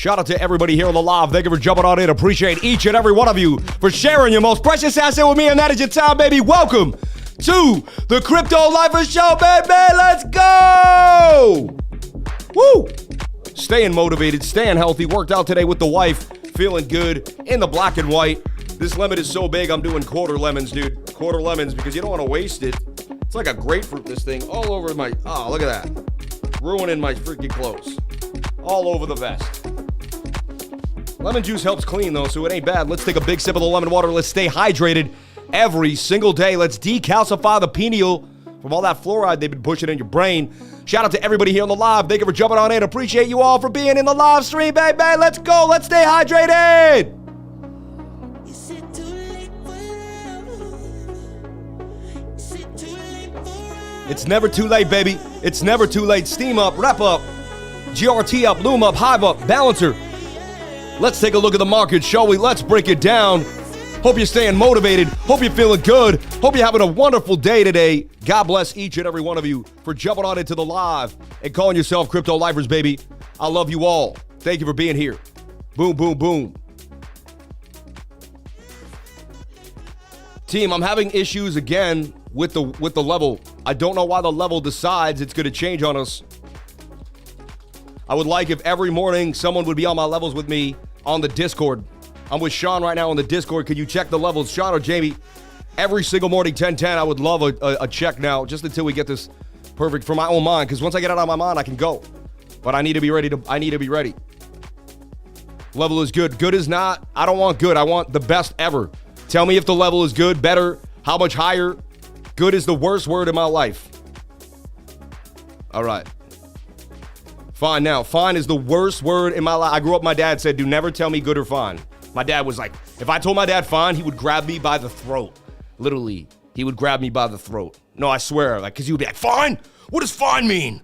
Shout out to everybody here on the live. Thank you for jumping on in. Appreciate each and every one of you for sharing your most precious asset with me, and that is your time, baby. Welcome to the Crypto Lifer Show, baby. Let's go! Woo! Staying motivated, staying healthy. Worked out today with the wife. Feeling good in the black and white. This lemon is so big, I'm doing quarter lemons, dude. Quarter lemons because you don't want to waste it. It's like a grapefruit, this thing. All over my... Oh, look at that. Ruining my freaking clothes. All over the vest. Lemon juice helps clean, though, so it ain't bad. Let's take a big sip of the lemon water. Let's stay hydrated every single day. Let's decalcify the pineal from all that fluoride they've been pushing in your brain. Shout out to everybody here on the live. Thank you for jumping on in. Appreciate you all for being in the live stream, baby. Let's go. Let's stay hydrated. It's never too late, baby. It's never too late. Steam up, wrap up, GRT up, loom up, hive up, balancer. Let's take a look at the market, shall we? Let's break it down. Hope you're staying motivated. Hope you're feeling good. Hope you're having a wonderful day today. God bless each and every one of you for jumping on into the live and calling yourself Crypto Lifers, baby. I love you all. Thank you for being here. Boom, boom, boom. Team, I'm having issues again with the level. I don't know why the level decides it's going to change on us. I would like if every morning someone would be on my levels with me on the Discord. I'm with Sean right now on the Discord. Could you check the levels? Sean or Jamie, every single morning, 10:10. I would love a check now, just until we get this perfect for my own mind. Because once I get it out of my mind, I can go. But I need to be ready. I need to be ready. Level is good. Good is not. I don't want good. I want the best ever. Tell me if the level is good, better, how much higher. Good is the worst word in my life. All right. Fine now. Fine is the worst word in my life. I grew up, my dad said, do never tell me good or fine. My dad was like, if I told my dad fine, he would grab me by the throat. Literally, he would grab me by the throat. No, I swear, like, because he would be like, fine? What does fine mean?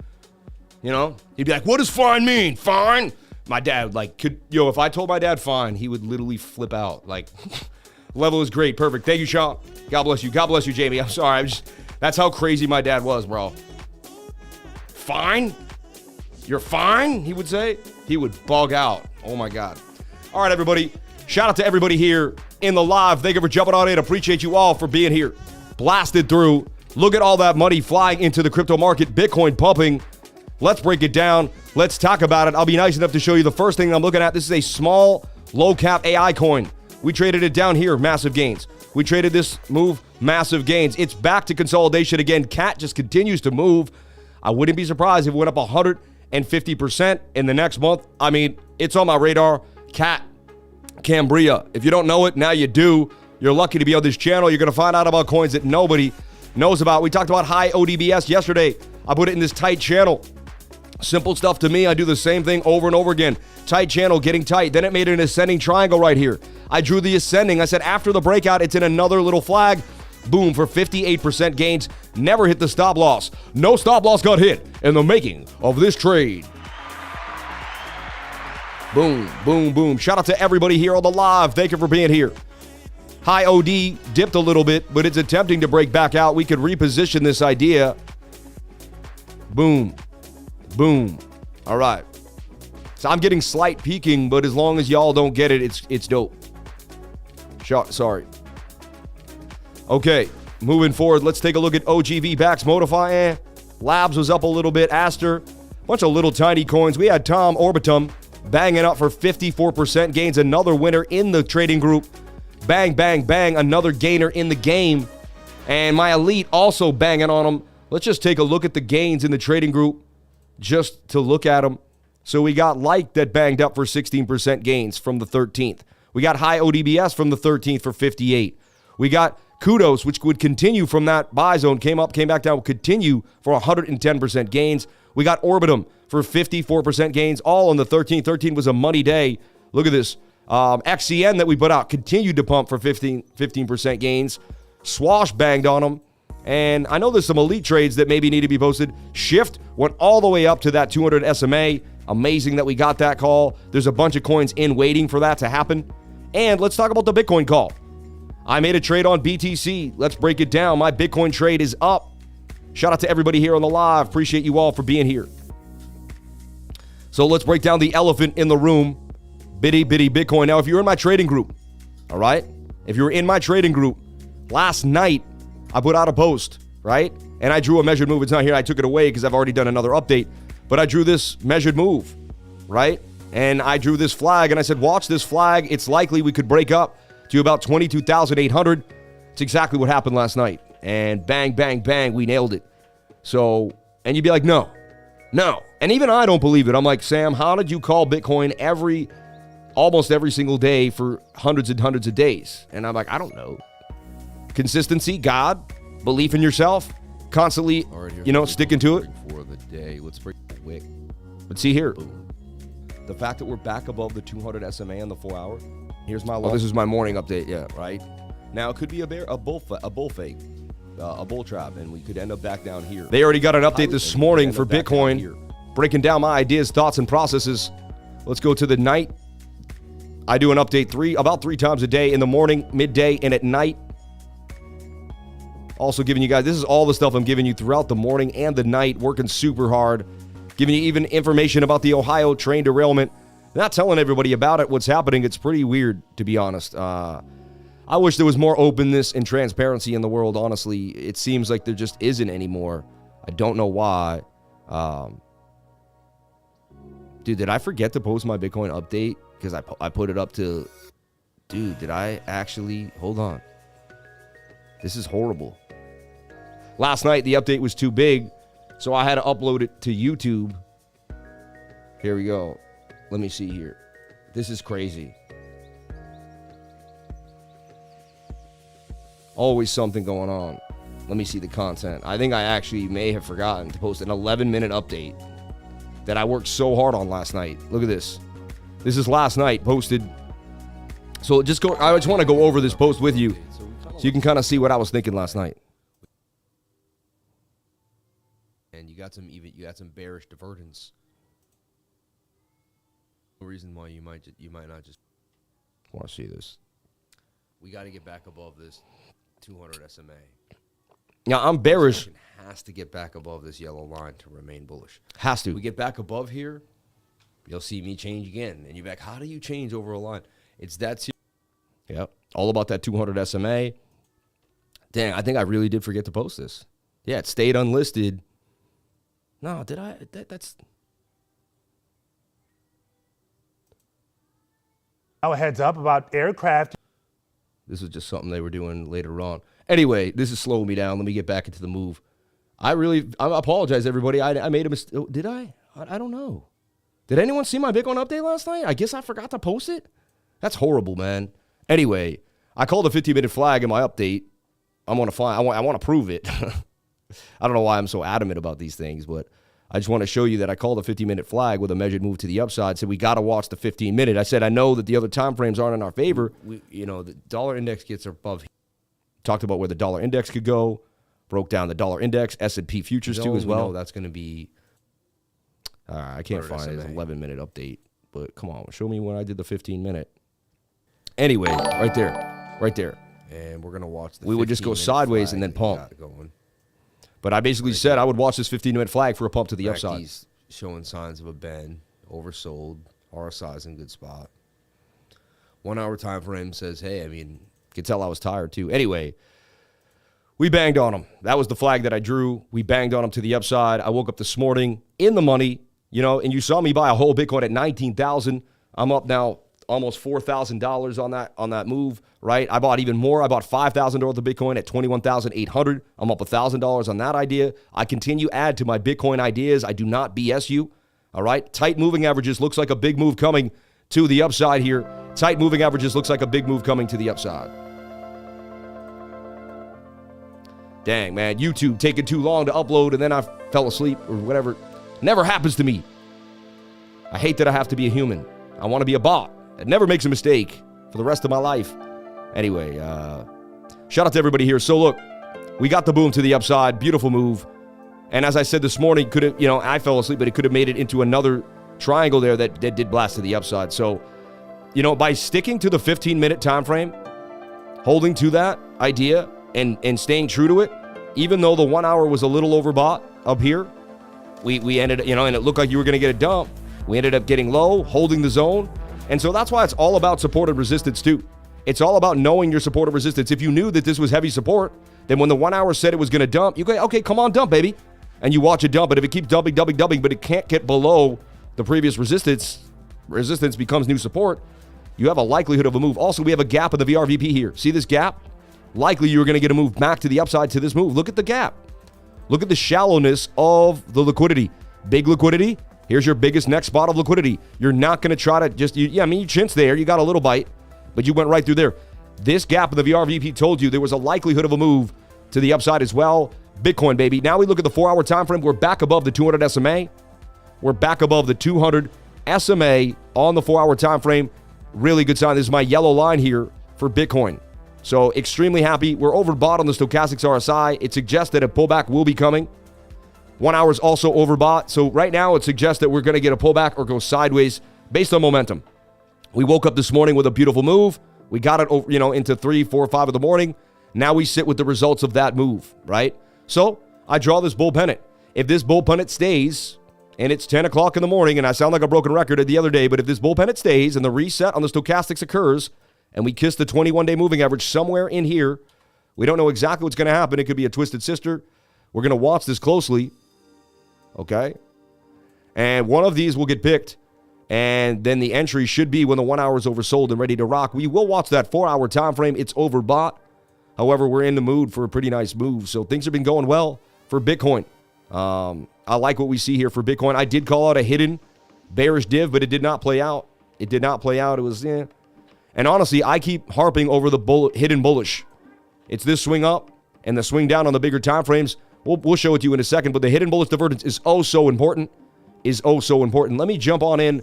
You know? He'd be like, what does fine mean? Fine? My dad, like, if I told my dad fine, he would literally flip out. Like, level is great. Perfect. Thank you, Sean. God bless you. God bless you, Jamie. I'm sorry. That's how crazy my dad was, bro. Fine? You're fine, he would say. He would bug out. Oh, my God. All right, everybody. Shout out to everybody here in the live. Thank you for jumping on in. Appreciate you all for being here. Blasted through. Look at all that money flying into the crypto market. Bitcoin pumping. Let's break it down. Let's talk about it. I'll be nice enough to show you the first thing I'm looking at. This is a small, low-cap AI coin. We traded it down here. Massive gains. We traded this move. Massive gains. It's back to consolidation again. CAT just continues to move. I wouldn't be surprised if it went up 150% in the next month. I mean, it's on my radar. CAT. Cambria. If you don't know it, now you do. You're lucky to be on this channel. You're going to find out about coins that nobody knows about. We talked about HIODBS yesterday. I put it in this tight channel. Simple stuff to me. I do the same thing over and over again. Tight channel, getting tight. Then it made an ascending triangle right here. I drew the ascending. I said after the breakout, it's in another little flag. Boom, for 58% gains. Never hit the stop loss. No stop loss got hit in the making of this trade. Boom, boom, boom. Shout out to everybody here on the live. Thank you for being here. HIOD dipped a little bit, but it's attempting to break back out. We could reposition this idea. Boom, boom. All right. So I'm getting slight peaking, but as long as y'all don't get it, it's dope. Sorry. Okay, moving forward. Let's take a look at OGV Bax Modify. Labs was up a little bit. Aster, bunch of little tiny coins. We had TAUM, Orbitum, banging up for 54% gains. Another winner in the trading group. Bang, bang, bang. Another gainer in the game. And my Elite also banging on them. Let's just take a look at the gains in the trading group just to look at them. So we got Like that banged up for 16% gains from the 13th. We got HIODBS from the 13th for 58. We got Kudos, which would continue from that buy zone, came up, came back down, will continue for 110% gains. We got Orbitum for 54% gains, all on the 13th. 13 was a money day. Look at this. XCN that we put out continued to pump for 15% gains. Swash banged on them. And I know there's some elite trades that maybe need to be posted. Shift went all the way up to that 200 SMA. Amazing that we got that call. There's a bunch of coins in waiting for that to happen. And let's talk about the Bitcoin call. I made a trade on BTC. Let's break it down. My Bitcoin trade is up. Shout out to everybody here on the live. Appreciate you all for being here. So let's break down the elephant in the room. Bitty Bitcoin. Now, if you're in my trading group, all right? If you're in my trading group, last night I put out a post, right? And I drew a measured move. It's not here. I took it away because I've already done another update. But I drew this measured move, right? And I drew this flag and I said, watch this flag. It's likely we could break up to about 22,800. It's exactly what happened last night. And bang, bang, bang, we nailed it. So, and you'd be like, no. And even I don't believe it. I'm like, Sam, how did you call Bitcoin almost every single day for hundreds and hundreds of days? And I'm like, I don't know. Consistency, God, belief in yourself, constantly, sticking to it. For the day. Let's break it quick. But see here, the fact that we're back above the 200 SMA on the 4 hour. Here's my this is my morning update, yeah, right? Now it could be a bull fake, a bull trap, and we could end up back down here. They already got an update this morning for Bitcoin, breaking down my ideas, thoughts, and processes. Let's go to the night. I do an update about three times a day, in the morning, midday, and at night. Also giving you guys, this is all the stuff I'm giving you throughout the morning and the night, working super hard, giving you even information about the Ohio train derailment. Not telling everybody about it, what's happening. It's pretty weird, to be honest. I wish there was more openness and transparency in the world, honestly. It seems like there just isn't anymore. I don't know why. Dude, did I forget to post my Bitcoin update? Because I put it up to... Dude, did I actually... Hold on. This is horrible. Last night, the update was too big, so I had to upload it to YouTube. Here we go. Let me see here. This is crazy. Always something going on. Let me see the content. I think I actually may have forgotten to post an 11-minute update that I worked so hard on last night. Look at this. This is last night posted. So I just want to go over this post with you so you can kind of see what I was thinking last night. And you got some bearish divergence. No reason why you might not just want to see this. We got to get back above this 200 SMA. Now, I'm bearish. Has to get back above this yellow line to remain bullish. Has to. We get back above here, you'll see me change again. And you're back, how do you change over a line? It's that serious. Yep. All about that 200 SMA. Dang, I think I really did forget to post this. Yeah, it stayed unlisted. No, did I? That's... Now a heads up about aircraft. This was just something they were doing later on. Anyway, this is slowing me down. Let me get back into the move. I apologize, everybody. I made a mistake. Did I? I don't know. Did anyone see my Bitcoin update last night? I guess I forgot to post it. That's horrible, man. Anyway, I called a 15-minute flag in my update. I want to prove it. I don't know why I'm so adamant about these things, but I just want to show you that I called a 15-minute flag with a measured move to the upside. Said we got to watch the 15-minute. I said I know that the other time frames aren't in our favor. The dollar index gets above. Talked about where the dollar index could go. Broke down the dollar index, S&P futures too as well. That's going to be. I can't find it. It's an 11-minute update, but come on, show me when I did the 15-minute. Anyway, right there. And we're going to watch the. We would just go sideways and then pump. But I basically said I would watch this 15-minute flag for a pump to the upside. He's showing signs of a bend, oversold, RSI's in good spot. 1 hour time frame says, hey, could tell I was tired too. Anyway, we banged on them. That was the flag that I drew. We banged on them to the upside. I woke up this morning in the money, and you saw me buy a whole Bitcoin at $19,000. I'm up now almost $4,000 on that move, right? I bought even more. I bought $5,000 of Bitcoin at $21,800. I'm up $1,000 on that idea. I continue to add to my Bitcoin ideas. I do not BS you, all right? Tight moving averages looks like a big move coming to the upside here. Tight moving averages looks like a big move coming to the upside. Dang, man, YouTube taking too long to upload, and then I fell asleep or whatever. Never happens to me. I hate that I have to be a human. I want to be a bot that never makes a mistake for the rest of my life. Anyway, shout out to everybody here. So look, we got the boom to the upside. Beautiful move. And as I said this morning, could have, I fell asleep, but it could have made it into another triangle there that did blast to the upside. So, by sticking to the 15-minute time frame, holding to that idea and staying true to it, even though the 1 hour was a little overbought up here, we ended, and it looked like you were going to get a dump. We ended up getting low, holding the zone, And so that's why it's all about support and resistance too. It's all about knowing your support and resistance. If you knew that this was heavy support, then when the 1 hour said it was going to dump, you go, okay, come on, dump, baby. And you watch it dump. But if it keeps dumping, but it can't get below the previous resistance becomes new support, you have a likelihood of a move. Also, we have a gap in the VRVP here. See this gap? Likely you're going to get a move back to the upside to this move. Look at the gap. Look at the shallowness of the liquidity. Big liquidity. Here's your biggest next spot of liquidity. You're not going to try to just, you chinched there. You got a little bite, but you went right through there. This gap in the VRVP told you there was a likelihood of a move to the upside as well. Bitcoin, baby. Now we look at the 4 hour time frame. We're back above the 200 SMA. We're back above the 200 SMA on the 4 hour time frame. Really good sign. This is my yellow line here for Bitcoin. So extremely happy. We're overbought on the stochastics RSI. It suggests that a pullback will be coming. 1 hour is also overbought. So right now it suggests that we're going to get a pullback or go sideways based on momentum. We woke up this morning with a beautiful move. We got it over, into 3, 4, 5 of the morning. Now we sit with the results of that move, right? So I draw this bull pennant. If this bull pennant stays, and it's 10 o'clock in the morning, and I sound like a broken record the other day, but if this bull pennant stays and the reset on the stochastics occurs, and we kiss the 21-day moving average somewhere in here, we don't know exactly what's going to happen. It could be a twisted sister. We're going to watch this closely, okay? And one of these will get picked, and then the entry should be when the 1 hour is oversold and ready to rock. We will watch that 4 hour time frame. It's overbought. However, we're in the mood for a pretty nice move. So things have been going well for Bitcoin. I like what we see here for Bitcoin. I did call out a hidden bearish div, but it did not play out. It did not play out. It was, And honestly, I keep harping over the hidden bullish. It's this swing up and the swing down on the bigger time frames. We'll show it to you in a second, but the hidden bullish divergence is so important. Let me jump on in.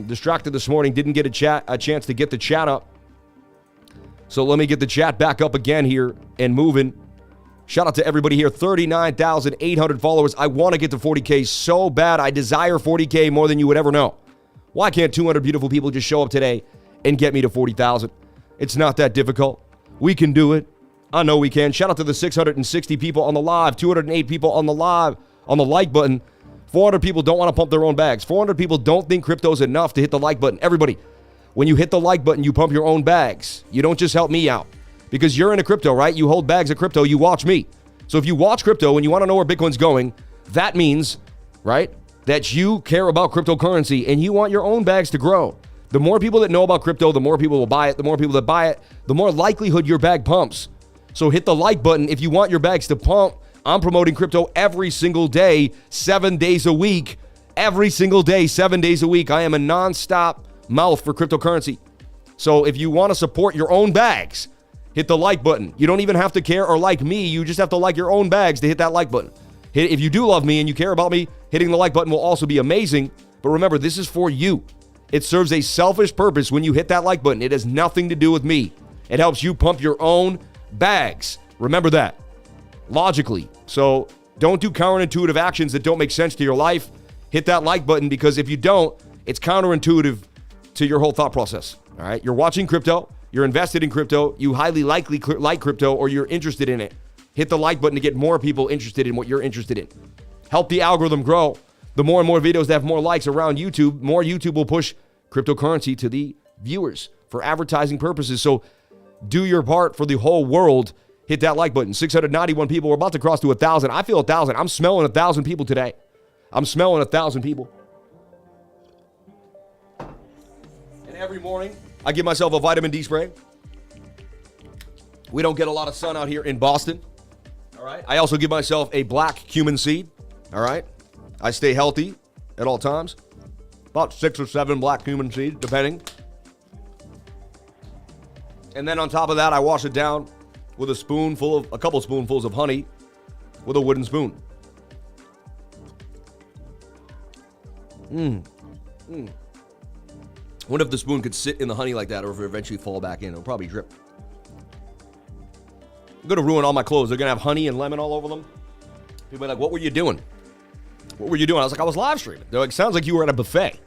Distracted this morning, didn't get a chance to get the chat up. So let me get the chat back up again here and moving. Shout out to everybody here. 39,800 followers. I want to get to 40K so bad. I desire 40K more than you would ever know. Why can't 200 beautiful people just show up today and get me to 40,000? It's not that difficult. We can do it. I know we can. Shout out to the 660 people on the live, 208 people on the live, on the like button. 400 people don't want to pump their own bags. 400 people don't think crypto's enough to hit the like button. Everybody, when you hit the like button, you pump your own bags. You don't just help me out. Because you're into crypto, right? You hold bags of crypto, you watch me. So if you watch crypto and you want to know where Bitcoin's going, that means, right, that you care about cryptocurrency and you want your own bags to grow. The more people that know about crypto, the more people will buy it. The more people that buy it, the more likelihood your bag pumps. So hit the like button if you want your bags to pump. I'm promoting crypto every single day, 7 days a week. Every single day, 7 days a week. I am a non-stop mouth for cryptocurrency. So if you want to support your own bags, hit the like button. You don't even have to care or like me. You just have to like your own bags to hit that like button. If you do love me and you care about me, hitting the like button will also be amazing. But remember, this is for you. It serves a selfish purpose when you hit that like button. It has nothing to do with me. It helps you pump your own bags. Remember that. Logically. So don't do counterintuitive actions that don't make sense to your life. Hit that like button, because if you don't, it's counterintuitive to your whole thought process. All right? You're watching crypto. You're invested in crypto. You highly likely like crypto, or you're interested in it. Hit the like button to get more people interested in what you're interested in. Help the algorithm grow. The more and more videos that have more likes around YouTube, more YouTube will push cryptocurrency to the viewers for advertising purposes. So do your part for the whole world. Hit that like button. 691 people. We're about to cross to 1,000. I feel 1,000. I'm smelling 1,000 people today. I'm smelling 1,000 people. And every morning, I give myself a vitamin D spray. We don't get a lot of sun out here in Boston. All right. I also give myself a black cumin seed. All right. I stay healthy at all times. About 6 or 7 black cumin seeds, depending. And then on top of that, I wash it down with a couple spoonfuls of honey with a wooden spoon. What if the spoon could sit in the honey like that, or if it eventually fall back in? It'll probably drip. I'm going to ruin all my clothes. They're going to have honey and lemon all over them. People are like, what were you doing? What were you doing? I was like, I was live streaming. They're like, sounds like you were at a buffet.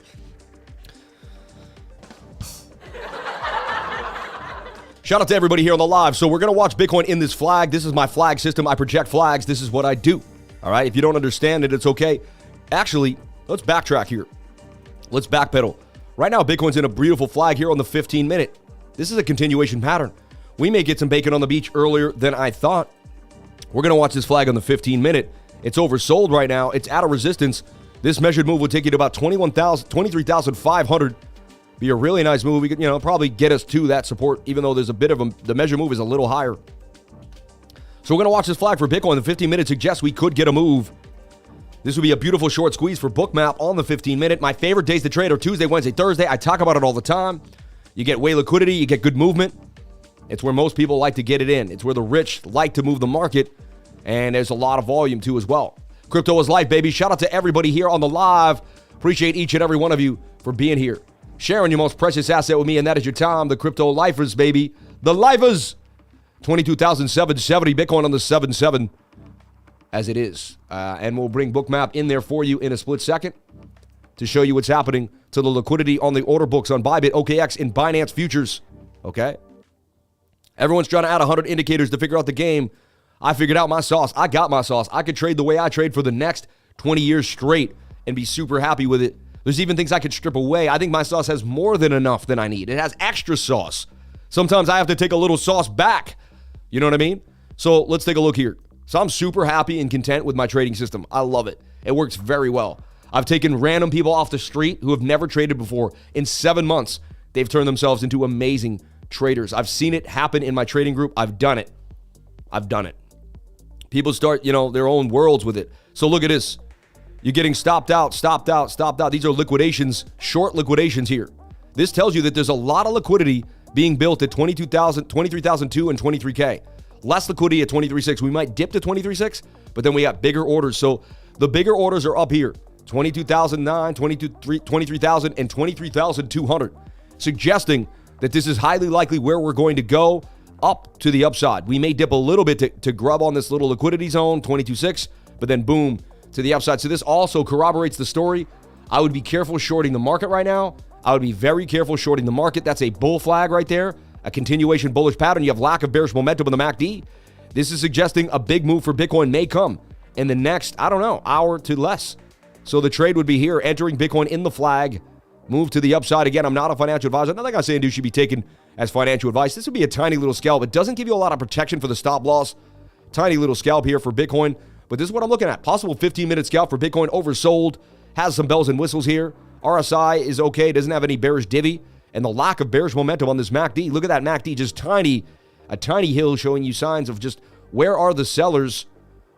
Shout out to everybody here on the live. So we're going to watch Bitcoin in this flag. This is my flag system. I project flags. This is what I do. All right. If you don't understand it, it's okay. Actually, let's backtrack here. Let's backpedal. Right now, Bitcoin's in a beautiful flag here on the 15-minute. This is a continuation pattern. We may get some bacon on the beach earlier than I thought. We're going to watch this flag on the 15-minute. It's oversold right now. It's at a resistance. This measured move would take you to about 23,500. Be a really nice move. We could, probably get us to that support, even though there's a bit of the measured move is a little higher. So we're going to watch this flag for Bitcoin. The 15-minute suggests we could get a move. This would be a beautiful short squeeze for BOOKMAP on the 15-minute. My favorite days to trade are Tuesday, Wednesday, Thursday. I talk about it all the time. You get way liquidity. You get good movement. It's where most people like to get it in. It's where the rich like to move the market. And there's a lot of volume, too, as well. Crypto is life, baby. Shout out to everybody here on the live. Appreciate each and every one of you for being here. Sharing your most precious asset with me, and that is your time. The crypto lifers, baby. The lifers. 22,770. Bitcoin on the 7.7 as it is. And we'll bring BOOKMAP in there for you in a split second to show you what's happening to the liquidity on the order books on Bybit, OKX, and Binance Futures. Okay? Everyone's trying to add 100 indicators to figure out the game. I figured out my sauce. I got my sauce. I could trade the way I trade for the next 20 years straight and be super happy with it. There's even things I could strip away. I think my sauce has more than enough than I need. It has extra sauce. Sometimes I have to take a little sauce back. You know what I mean? So let's take a look here. So I'm super happy and content with my trading system. I love it. It works very well. I've taken random people off the street who have never traded before. In 7 months, they've turned themselves into amazing traders. I've seen it happen in my trading group. I've done it. People start, their own worlds with it. So look at this. You're getting stopped out. These are liquidations, short liquidations here. This tells you that there's a lot of liquidity being built at 23,002 and 23K. Less liquidity at 23.6. We might dip to 23.6, but then we got bigger orders. So the bigger orders are up here. 22,009, 23,000, and 23,200, suggesting that this is highly likely where we're going to go up to the upside. We may dip a little bit to grub on this little liquidity zone, 22.6, but then boom, to the upside. So this also corroborates the story. I would be careful shorting the market right now. I would be very careful shorting the market. That's a bull flag right there, a continuation bullish pattern. You have lack of bearish momentum in the MACD. This is suggesting a big move for Bitcoin may come in the next, hour to less. So the trade would be here, entering Bitcoin in the flag, move to the upside. Again, I'm not a financial advisor. Nothing I'm saying should be taken as financial advice. This would be a tiny little scalp. It doesn't give you a lot of protection for the stop loss. Tiny little scalp here for Bitcoin. But this is what I'm looking at. Possible 15-minute scalp for Bitcoin, oversold. Has some bells and whistles here. RSI is okay. Doesn't have any bearish divvy. And the lack of bearish momentum on this MACD. Look at that MACD, just a tiny hill showing you signs of just where are the sellers?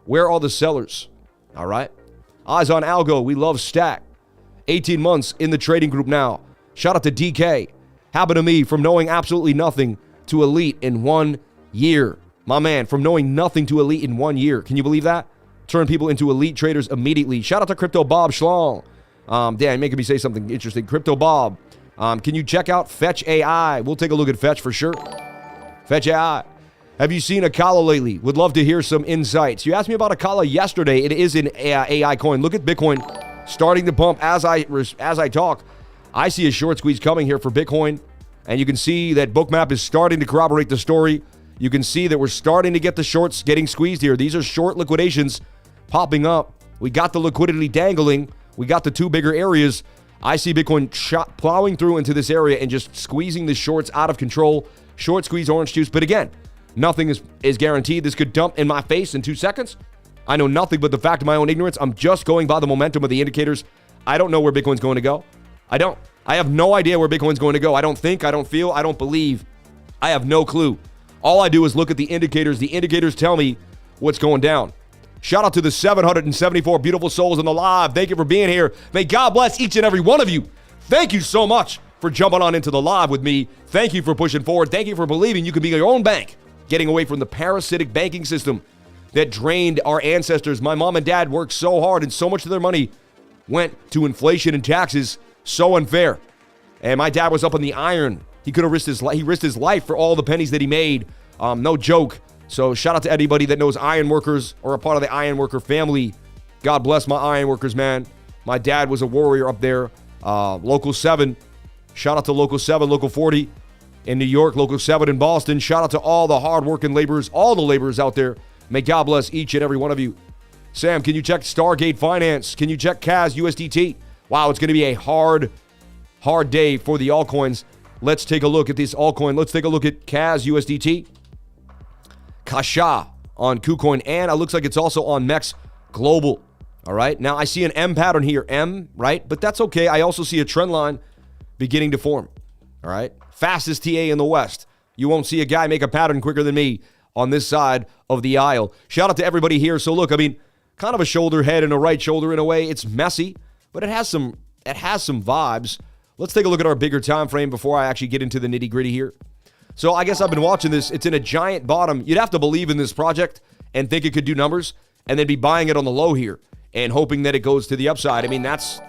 Where are the sellers? All right. Eyes on Algo. We love Stack. 18 months in the trading group now. Shout out to DK. Happened to me from knowing absolutely nothing to elite in 1 year. My man, from knowing nothing to elite in 1 year. Can you believe that? Turn people into elite traders immediately. Shout out to Crypto Bob Schlong. Damn, making me say something interesting. Crypto Bob. Can you check out Fetch AI? We'll take a look at Fetch for sure. Fetch AI. Have you seen Akala lately? Would love to hear some insights. You asked me about Akala yesterday. It is an AI coin. Look at Bitcoin starting to pump as I talk. I see a short squeeze coming here for Bitcoin. And you can see that BOOKMAP is starting to corroborate the story. You can see that we're starting to get the shorts getting squeezed here. These are short liquidations popping up. We got the liquidity dangling. We got the two bigger areas. I see Bitcoin plowing through into this area and just squeezing the shorts out of control. Short squeeze orange juice. But again, nothing is guaranteed. This could dump in my face in 2 seconds. I know nothing but the fact of my own ignorance. I'm just going by the momentum of the indicators. I don't know where Bitcoin's going to go. I have no idea where Bitcoin's going to go. I don't think, I don't feel, I don't believe. I have no clue. All I do is look at the indicators. The indicators tell me what's going down. Shout out to the 774 beautiful souls on the live. Thank you for being here. May God bless each and every one of you. Thank you so much for jumping on into the live with me. Thank you for pushing forward. Thank you for believing you can be your own bank, getting away from the parasitic banking system that drained our ancestors. My mom and dad worked so hard and so much of their money went to inflation and taxes. So unfair. And my dad was up on the iron. He could have risked his life for all the pennies that he made. No joke. So shout out to anybody that knows iron workers or a part of the iron worker family. God bless my iron workers, man. My dad was a warrior up there. Local 7. Shout out to Local 7, Local 40 in New York, Local 7 in Boston. Shout out to all the hardworking laborers, all the laborers out there. May God bless each and every one of you. Sam, can you check Stargate Finance? Can you check CAS USDT? Wow, it's going to be a hard hard day for the altcoins. Let's take a look at this altcoin. Let's take a look at CAS USDT, Kasha on KuCoin, and it looks like it's also on MEX Global. All right. Now I see an M pattern here, M, right? But that's okay. I also see a trend line beginning to form. All right. Fastest TA in the West. You won't see a guy make a pattern quicker than me on this side of the aisle. Shout out to everybody here. So look, I mean, kind of a shoulder head and a right shoulder in a way. It's messy, but it has some vibes. Let's take a look at our bigger time frame before I actually get into the nitty-gritty here. So I guess I've been watching this. It's in a giant bottom. You'd have to believe in this project and think it could do numbers and then be buying it on the low here and hoping that it goes to the upside. I mean, that's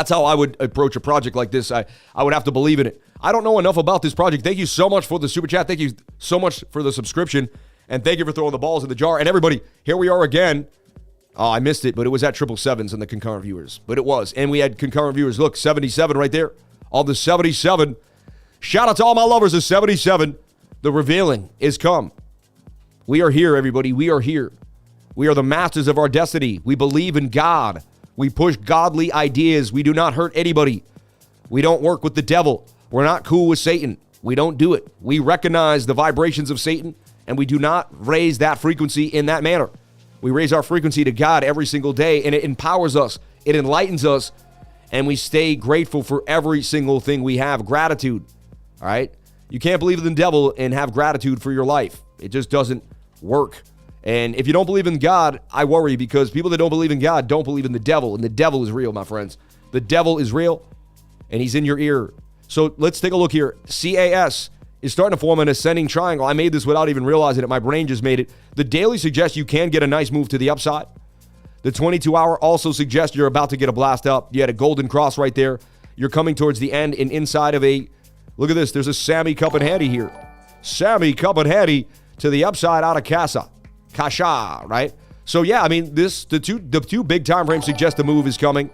how I would approach a project like this. I would have to believe in it. I don't know enough about this project. Thank you so much for the super chat. Thank you so much for the subscription. And thank you for throwing the balls in the jar. And everybody, here we are again. Oh, I missed it, but it was at 777s in the concurrent viewers. But it was. And we had concurrent viewers. Look, 77 right there. All the 77. Shout out to all my lovers of 77. The revealing is come. We are here, everybody. We are here. We are the masters of our destiny. We believe in God. We push godly ideas. We do not hurt anybody. We don't work with the devil. We're not cool with Satan. We don't do it. We recognize the vibrations of Satan, and we do not raise that frequency in that manner. We raise our frequency to God every single day, and it empowers us. It enlightens us, and we stay grateful for every single thing we have. Gratitude, all right? You can't believe in the devil and have gratitude for your life. It just doesn't work. And if you don't believe in God, I worry, because people that don't believe in God don't believe in the devil, and the devil is real, my friends. The devil is real, and he's in your ear. So let's take a look here. CAS is starting to form an ascending triangle. I made this without even realizing it. My brain just made it. The daily suggests you can get a nice move to the upside. The 22-hour also suggests you're about to get a blast up. You had a golden cross right there. You're coming towards the end and inside of a, look at this, there's a Sammy Cup and Handy here. Sammy Cup and Handy to the upside out of Kasha, right? So yeah, I mean, the two big time frames suggest the move is coming.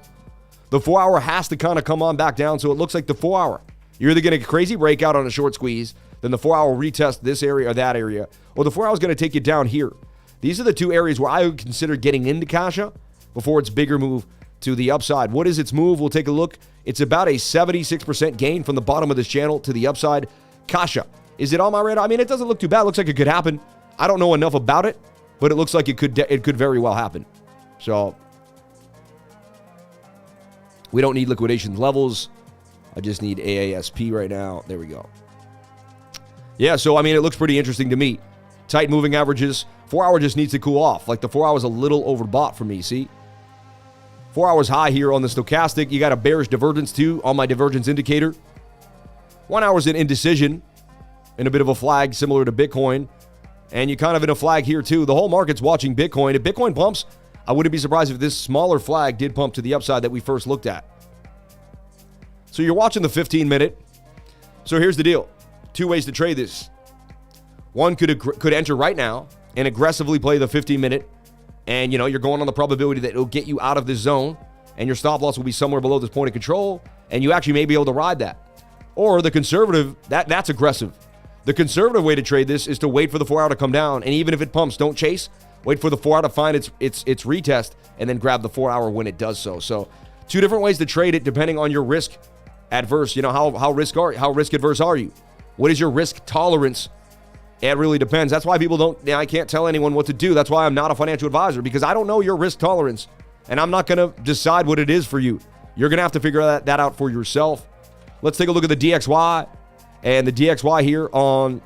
The 4-hour has to kind of come on back down, so it looks like the 4-hour. You're either going to get a crazy breakout on a short squeeze, then the 4-hour retest this area or that area, or the 4-hour is going to take you down here. These are the two areas where I would consider getting into Kasha before its bigger move to the upside. What is its move? We'll take a look. It's about a 76% gain from the bottom of this channel to the upside. Kasha, is it on my radar? I mean, it doesn't look too bad. It looks like it could happen. I don't know enough about it, but it looks like it could very well happen. So we don't need liquidation levels. I just need AASP right now. There we go. Yeah, so I mean, it looks pretty interesting to me. Tight moving averages. 4-hour just needs to cool off. Like the 4-hour is a little overbought for me, see? 4 hours high here on the stochastic. You got a bearish divergence too on my divergence indicator. 1 hour's in indecision and a bit of a flag similar to Bitcoin. And you kind of in a flag here too. The whole market's watching Bitcoin. If Bitcoin pumps, I wouldn't be surprised if this smaller flag did pump to the upside that we first looked at. So you're watching the 15-minute. So here's the deal. Two ways to trade this. One could enter right now and aggressively play the 15-minute. And, you know, you're going on the probability that it'll get you out of this zone. And your stop loss will be somewhere below this point of control. And you actually may be able to ride that. Or the conservative, that's aggressive. The conservative way to trade this is to wait for the 4-hour to come down. And even if it pumps, don't chase. Wait for the 4-hour to find its retest and then grab the 4-hour when it does so. So two different ways to trade it depending on your risk adverse. You know, how risk adverse are you? What is your risk tolerance? It really depends. That's why people don't, I can't tell anyone what to do. That's why I'm not a financial advisor, because I don't know your risk tolerance and I'm not going to decide what it is for you. You're going to have to figure that out for yourself. Let's take a look at the DXY and the DXY here on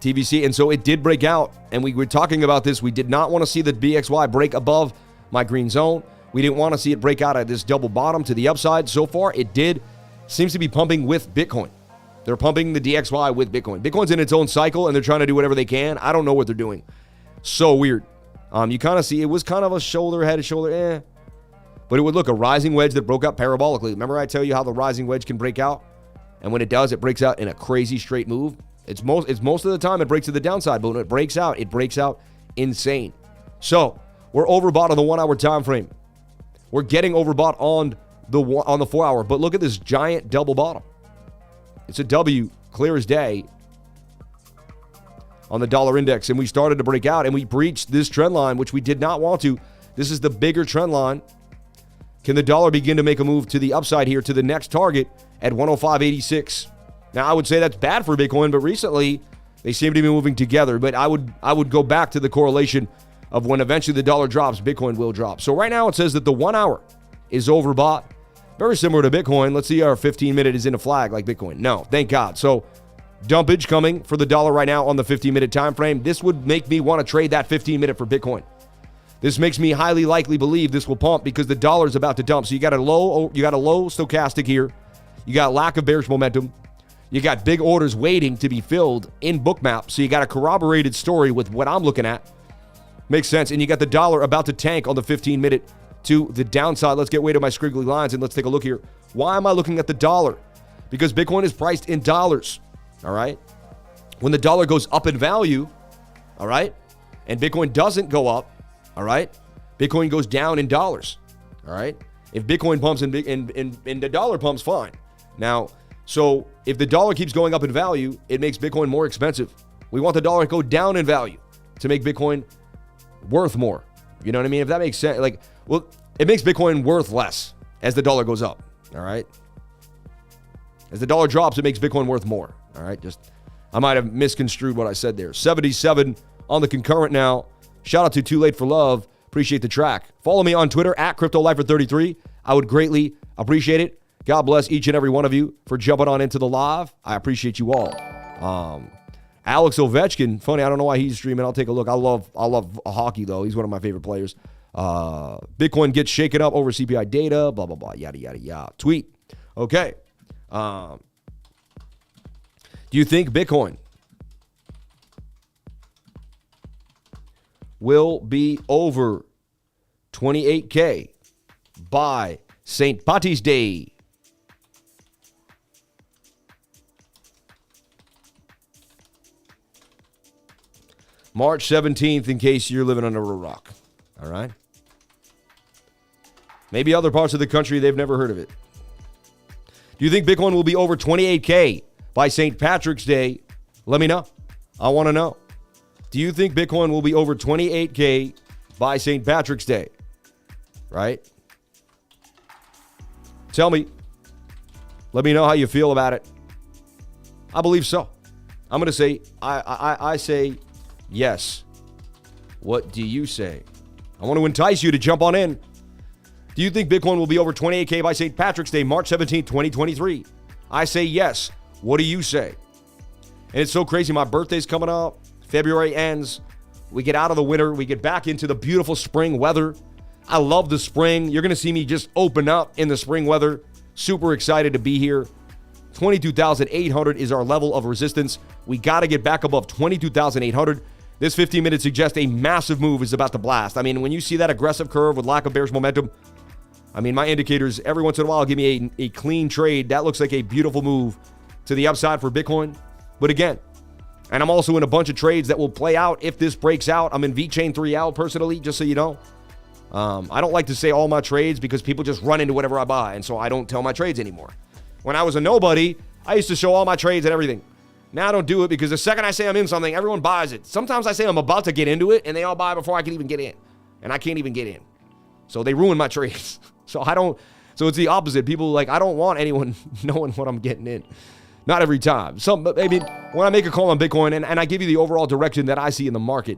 TVC. And so it did break out, and we were talking about this. We did not want to see the DXY break above my green zone. We didn't want to see it break out at this double bottom to the upside. So far, it did. Seems to be pumping with Bitcoin. They're pumping the DXY with Bitcoin. Bitcoin's in its own cycle, and they're trying to do whatever they can. I don't know what they're doing. So weird. You kind of see it was kind of a shoulder, head, shoulder, But it would look a rising wedge that broke out parabolically. Remember I tell you how the rising wedge can break out? And when it does, it breaks out in a crazy straight move. It's most of the time it breaks to the downside, but when it breaks out insane. So we're overbought on the 1 hour time frame. We're getting overbought on the 4 hour. But look at this giant double bottom. It's a W, clear as day, on the dollar index. And we started to break out, and we breached this trend line, which we did not want to. This is the bigger trend line. Can the dollar begin to make a move to the upside here to the next target at 105.86? Now, I would say that's bad for Bitcoin, but recently they seem to be moving together. But I would go back to the correlation of when eventually the dollar drops, Bitcoin will drop. So right now it says that the 1 hour is overbought. Very similar to Bitcoin. Let's see, our 15-minute is in a flag like Bitcoin. No, thank God. So dumpage coming for the dollar right now on the 15-minute time frame. This would make me want to trade that 15-minute for Bitcoin. This makes me highly likely believe this will pump because the dollar is about to dump. So you got a low stochastic here. You got lack of bearish momentum. You got big orders waiting to be filled in BOOKMAP. So you got a corroborated story with what I'm looking at. Makes sense. And you got the dollar about to tank on the 15-minute to the downside. Let's get way to my squiggly lines and let's take a look here. Why am I looking at the dollar? Because Bitcoin is priced in dollars. All right. When the dollar goes up in value, all right, and Bitcoin doesn't go up, all right, Bitcoin goes down in dollars. All right. If Bitcoin pumps and the dollar pumps, fine. Now, so if the dollar keeps going up in value, it makes Bitcoin more expensive. We want the dollar to go down in value to make Bitcoin worth more. You know what I mean? If that makes sense, like, well, it makes Bitcoin worth less as the dollar goes up. All right. As the dollar drops, it makes Bitcoin worth more. All right. I might have misconstrued what I said there. 77 on the concurrent now. Shout out to Too Late for Love. Appreciate the track. Follow me on Twitter at CryptoLifer33. I would greatly appreciate it. God bless each and every one of you for jumping on into the live. I appreciate you all. Alex Ovechkin, funny, I don't know why he's streaming. I'll take a look. I love hockey, though. He's one of my favorite players. Bitcoin gets shaken up over CPI data, blah, blah, blah, yada, yada, yada. Tweet. Okay. Do you think Bitcoin will be over 28K by St. Patrick's Day? March 17th, in case you're living under a rock. All right? Maybe other parts of the country, they've never heard of it. Do you think Bitcoin will be over 28K by St. Patrick's Day? Let me know. I want to know. Do you think Bitcoin will be over 28K by St. Patrick's Day? Right? Tell me. Let me know how you feel about it. I believe so. I'm going to say, I say yes. What do you say? I want to entice you to jump on in. Do you think Bitcoin will be over 28K by St. Patrick's Day, March 17, 2023? I say yes. What do you say? And it's so crazy. My birthday's coming up. February ends. We get out of the winter. We get back into the beautiful spring weather. I love the spring. You're going to see me just open up in the spring weather. Super excited to be here. 22,800 is our level of resistance. We got to get back above 22,800. This 15-minute suggests a massive move is about to blast. I mean, when you see that aggressive curve with lack of bearish momentum, I mean, my indicators every once in a while give me a clean trade. That looks like a beautiful move to the upside for Bitcoin. But again, and I'm also in a bunch of trades that will play out if this breaks out. I'm in VeChain 3L personally, just so you know. I don't like to say all my trades because people just run into whatever I buy, and so I don't tell my trades anymore. When I was a nobody, I used to show all my trades and everything. Now I don't do it because the second I say I'm in something, everyone buys it. Sometimes I say I'm about to get into it, and they all buy before I can even get in. And I can't even get in. So they ruin my trades. So it's the opposite. People I don't want anyone knowing what I'm getting in. Not every time. I mean, when I make a call on Bitcoin and I give you the overall direction that I see in the market,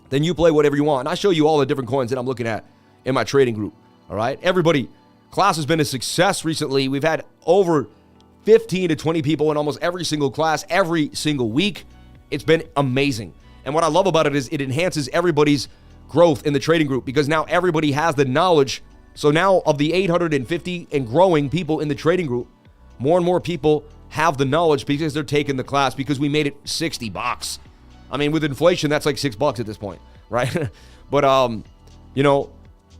then you play whatever you want. And I show you all the different coins that I'm looking at in my trading group. All right? Everybody, class has been a success recently. We've had over 15 to 20 people in almost every single class, every single week. It's been amazing. And what I love about it is it enhances everybody's growth in the trading group because now everybody has the knowledge. So now of the 850 and growing people in the trading group, more and more people have the knowledge because they're taking the class because we made it $60. I mean, with inflation, that's like $6 at this point, right? But,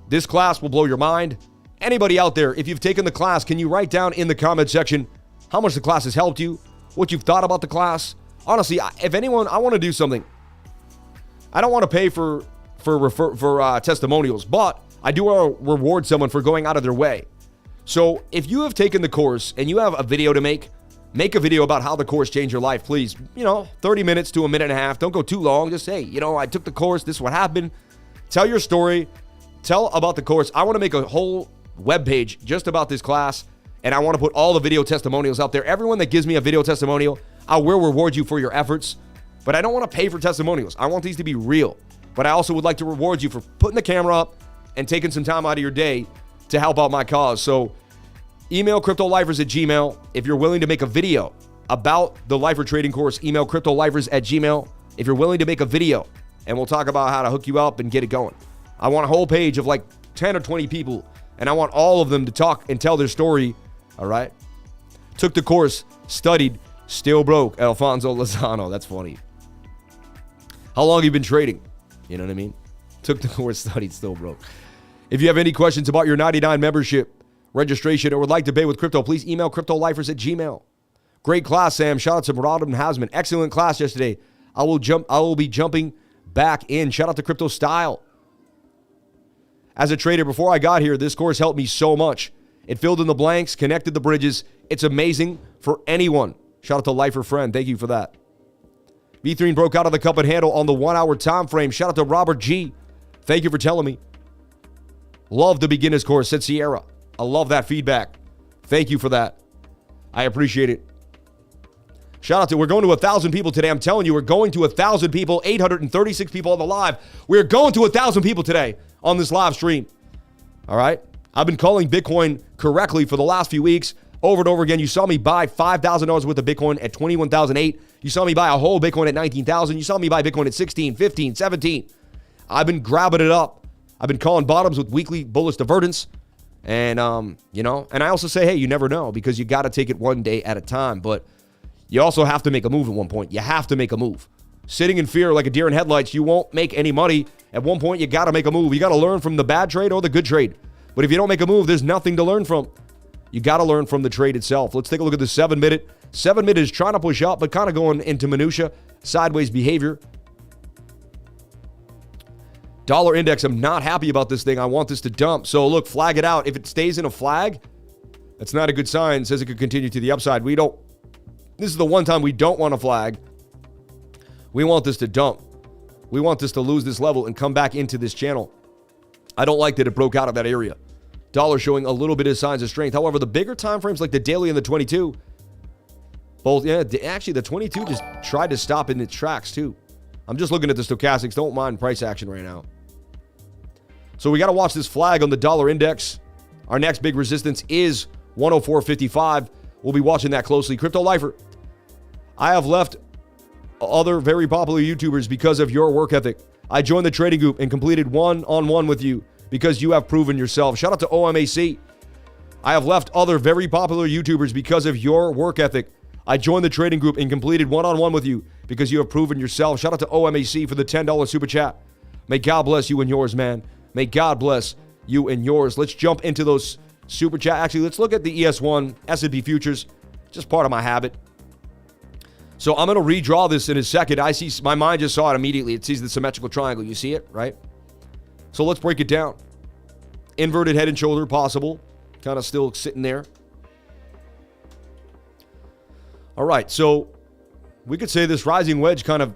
this class will blow your mind. Anybody out there, if you've taken the class, can you write down in the comment section how much the class has helped you, what you've thought about the class? Honestly, if anyone, I want to do something. I don't want to pay for testimonials, but I do want to reward someone for going out of their way. So if you have taken the course and you have a video to make a video about how the course changed your life, please. 30 minutes to a minute and a half. Don't go too long. Just say, I took the course. This is what happened. Tell your story. Tell about the course. I want to make a whole webpage just about this class, and I want to put all the video testimonials out there. Everyone that gives me a video testimonial, I will reward you for your efforts, but I don't want to pay for testimonials. I want these to be real, but I also would like to reward you for putting the camera up and taking some time out of your day to help out my cause. So email cryptolifers@gmail.com. If you're willing to make a video about the Lifer Trading course, email cryptolifers@gmail.com. If you're willing to make a video, and we'll talk about how to hook you up and get it going. I want a whole page of like 10 or 20 people, and I want all of them to talk and tell their story, all right? Took the course, studied, still broke. Alfonso Lozano, that's funny. How long have you been trading? You know what I mean? Took the course, studied, still broke. If you have any questions about your 99 membership registration or would like to pay with crypto, please email cryptolifers@gmail.com. Great class, Sam. Shout out to Murad and Hasman. Excellent class yesterday. I will be jumping back in. Shout out to Crypto Style. As a trader, before I got here, this course helped me so much. It filled in the blanks, connected the bridges. It's amazing for anyone. Shout out to Lifer Friend. Thank you for that. V3 broke out of the cup and handle on the 1-hour time frame. Shout out to Robert G. Thank you for telling me. Love the beginner's course, said Sierra. I love that feedback. Thank you for that. I appreciate it. Shout out to, we're going to 1,000 people today. I'm telling you, we're going to 1,000 people, 836 people on the live. We're going to 1,000 people today on this live stream. All right? I've been calling Bitcoin correctly for the last few weeks over and over again. You saw me buy $5,000 worth of Bitcoin at $21,008. You saw me buy a whole Bitcoin at $19,000. You saw me buy Bitcoin at $16, $15, $17. I've been grabbing it up. I've been calling bottoms with weekly bullish divergence. And, and I also say, hey, you never know because you got to take it one day at a time. But you also have to make a move at one point. You have to make a move. Sitting in fear like a deer in headlights, you won't make any money. At one point, you got to make a move. You got to learn from the bad trade or the good trade. But if you don't make a move, there's nothing to learn from. You got to learn from the trade itself. Let's take a look at the 7-minute. 7-minute is trying to push up, but kind of going into minutia, sideways behavior. Dollar index, I'm not happy about this thing. I want this to dump. So look, flag it out. If it stays in a flag, that's not a good sign. It says it could continue to the upside. This is the one time we don't want a flag. We want this to dump. We want this to lose this level and come back into this channel. I don't like that it broke out of that area. Dollar showing a little bit of signs of strength. However, the bigger time frames like the daily and the 22, actually the 22 just tried to stop in its tracks too. I'm just looking at the stochastics. Don't mind price action right now. So we got to watch this flag on the dollar index. Our next big resistance is 104.55. We'll be watching that closely. Crypto Lifer, I have left other very popular YouTubers because of your work ethic. I joined the trading group and completed one-on-one with you because you have proven yourself. Shout out to OMAC. I have left other very popular YouTubers because of your work ethic. I joined the trading group and completed one-on-one with you because you have proven yourself. Shout out to OMAC for the $10 super chat. May God bless you and yours, man. May God bless you and yours. Let's jump into those super chat. Actually, let's look at the ES1 S&P futures. Just part of my habit. So I'm going to redraw this in a second. I see, my mind just saw it immediately. It sees the symmetrical triangle. You see it, right? So let's break it down. Inverted head and shoulder possible. Kind of still sitting there. All right, so we could say this rising wedge kind of,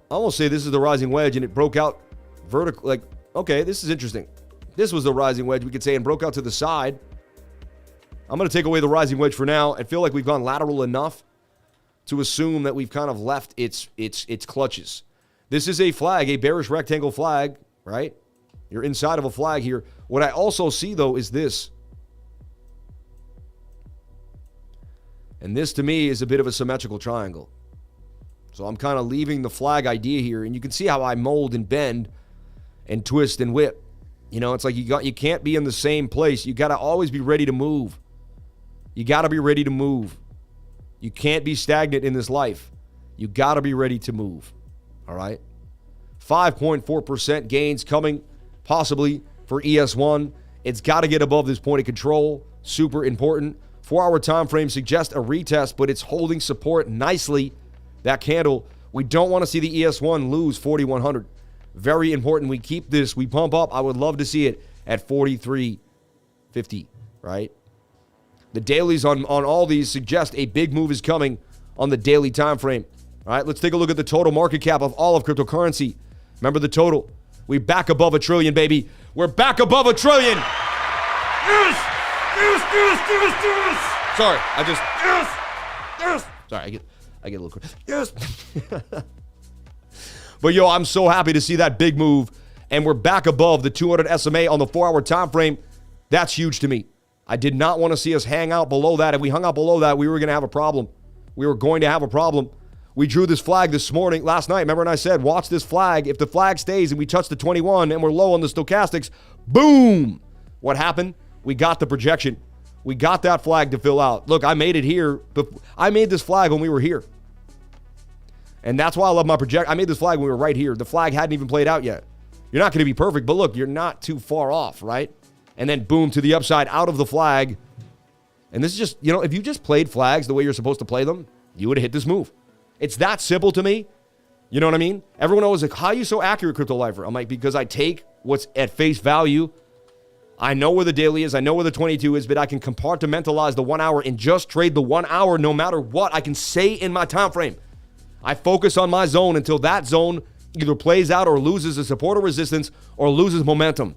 I almost say this is the rising wedge and it broke out vertical. Like, okay, this is interesting. This was the rising wedge, we could say, and broke out to the side. I'm going to take away the rising wedge for now. I feel like we've gone lateral enough to assume that we've kind of left its clutches. This is a flag, a bearish rectangle flag, right? You're inside of a flag here. What I also see, though, is this. And this, to me, is a bit of a symmetrical triangle. So I'm kind of leaving the flag idea here. And you can see how I mold and bend and twist and whip. You know, it's like you can't be in the same place. You got to always be ready to move. You got to be ready to move. You can't be stagnant in this life. You got to be ready to move. All right? 5.4% gains coming possibly for ES1. It's got to get above this point of control. Super important. 4-hour time frame suggests a retest, but it's holding support nicely. That candle, we don't want to see the ES1 lose 4,100. Very important. We keep this. We pump up. I would love to see it at 43.50, right? The dailies on all these suggest a big move is coming on the daily time frame. All right, let's take a look at the total market cap of all of cryptocurrency. Remember the total. We back above $1 trillion, baby. We're back above $1 trillion. Sorry, Sorry, I get a little crazy. Yes. But yo, I'm so happy to see that big move, and we're back above the 200 SMA on the 4-hour time frame. That's huge to me. I did not want to see us hang out below that. If we hung out below that, we were going to have a problem. We were going to have a problem. We drew this flag last night. Remember, and I said, watch this flag. If the flag stays and we touch the 21 and we're low on the stochastics, boom. What happened? We got the projection. We got that flag to fill out. Look, I made it here. I made this flag when we were here. And that's why I love my project. I made this flag when we were right here. The flag hadn't even played out yet. You're not going to be perfect, but look, you're not too far off, right? And then boom, to the upside, out of the flag. And this is just, if you just played flags the way you're supposed to play them, you would have hit this move. It's that simple to me. You know what I mean? Everyone always like, how are you so accurate, Crypto Lifer? I'm like, because I take what's at face value. I know where the daily is. I know where the 22 is, but I can compartmentalize the 1 hour and just trade the 1 hour no matter what I can say in my time frame. I focus on my zone until that zone either plays out or loses a support or resistance or loses momentum.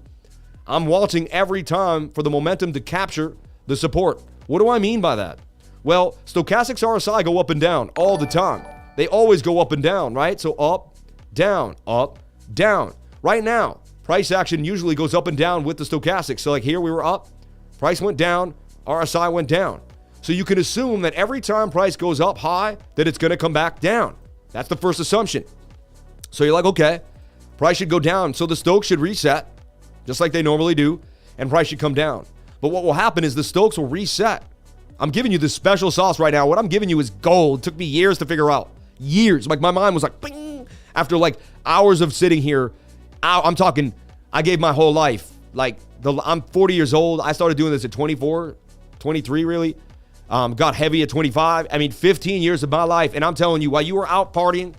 I'm watching every time for the momentum to capture the support. What do I mean by that? Well, stochastics RSI go up and down all the time. They always go up and down, right? So up, down, up, down. Right now, price action usually goes up and down with the stochastics. So like here we were up, price went down, RSI went down. So you can assume that every time price goes up high, that it's going to come back down. That's the first assumption. So you're like, okay, price should go down. So the Stokes should reset, just like they normally do, and price should come down. But what will happen is the Stokes will reset. I'm giving you this special sauce right now. What I'm giving you is gold. It took me years to figure out. Years. Like my mind was like, bing, after like hours of sitting here. I'm talking, I gave my whole life. I'm 40 years old. I started doing this at 24, 23 really. Got heavy at 25. 15 years of my life. And I'm telling you, while you were out partying,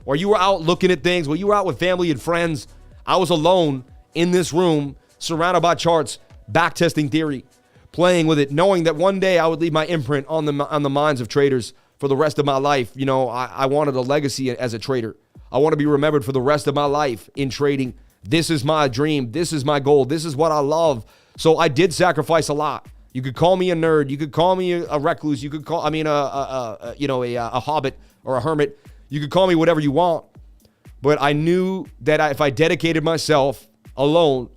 or you were out looking at things, while you were out with family and friends, I was alone in this room, surrounded by charts, backtesting theory, playing with it, knowing that one day I would leave my imprint on the minds of traders for the rest of my life. I wanted a legacy as a trader. I want to be remembered for the rest of my life in trading. This is my dream. This is my goal. This is what I love. So I did sacrifice a lot. You could call me a nerd. You could call me a recluse. You could call, a hobbit or a hermit. You could call me whatever you want. But I knew that if I dedicated myself alone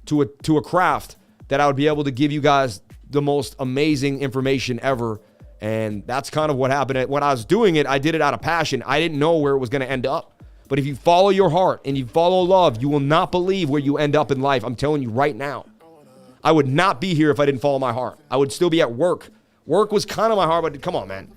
to a craft, that I would be able to give you guys the most amazing information ever. And that's kind of what happened. When I was doing it, I did it out of passion. I didn't know where it was going to end up. But if you follow your heart and you follow love, you will not believe where you end up in life. I'm telling you right now. I would not be here if I didn't follow my heart. I would still be at work. Work was kind of my heart, but come on, man.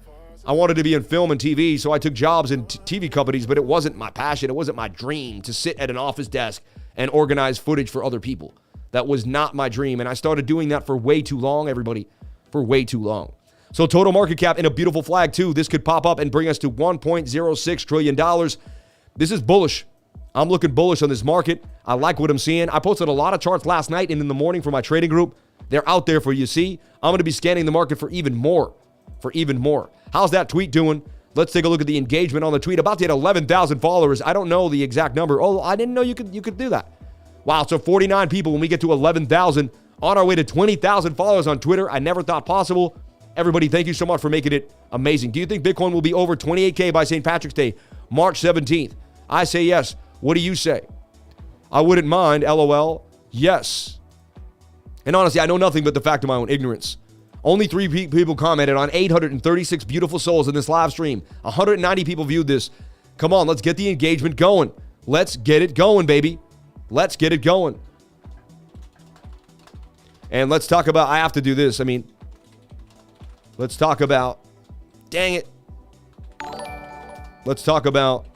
I wanted to be in film and TV, so I took jobs in TV companies, but it wasn't my passion. It wasn't my dream to sit at an office desk and organize footage for other people. That was not my dream, and I started doing that for way too long, everybody, for way too long. So total market cap in a beautiful flag, too. This could pop up and bring us to $1.06 trillion. This is bullish. I'm looking bullish on this market. I like what I'm seeing. I posted a lot of charts last night and in the morning for my trading group. They're out there for you to see. I'm going to be scanning the market for even more. How's that tweet doing? Let's take a look at the engagement on the tweet. About to hit 11,000 followers. I don't know the exact number. Oh, I didn't know you could do that. Wow, so 49 people when we get to 11,000. On our way to 20,000 followers on Twitter. I never thought possible. Everybody, thank you so much for making it amazing. Do you think Bitcoin will be over 28K by St. Patrick's Day, March 17th? I say yes. What do you say? I wouldn't mind, LOL. Yes. And honestly, I know nothing but the fact of my own ignorance. Only 3 people commented on 836 beautiful souls in this live stream. 190 people viewed this. Come on, let's get the engagement going. Let's get it going, baby. Let's get it going. And let's talk about, I have to do this. Let's talk about, dang it. Let's talk about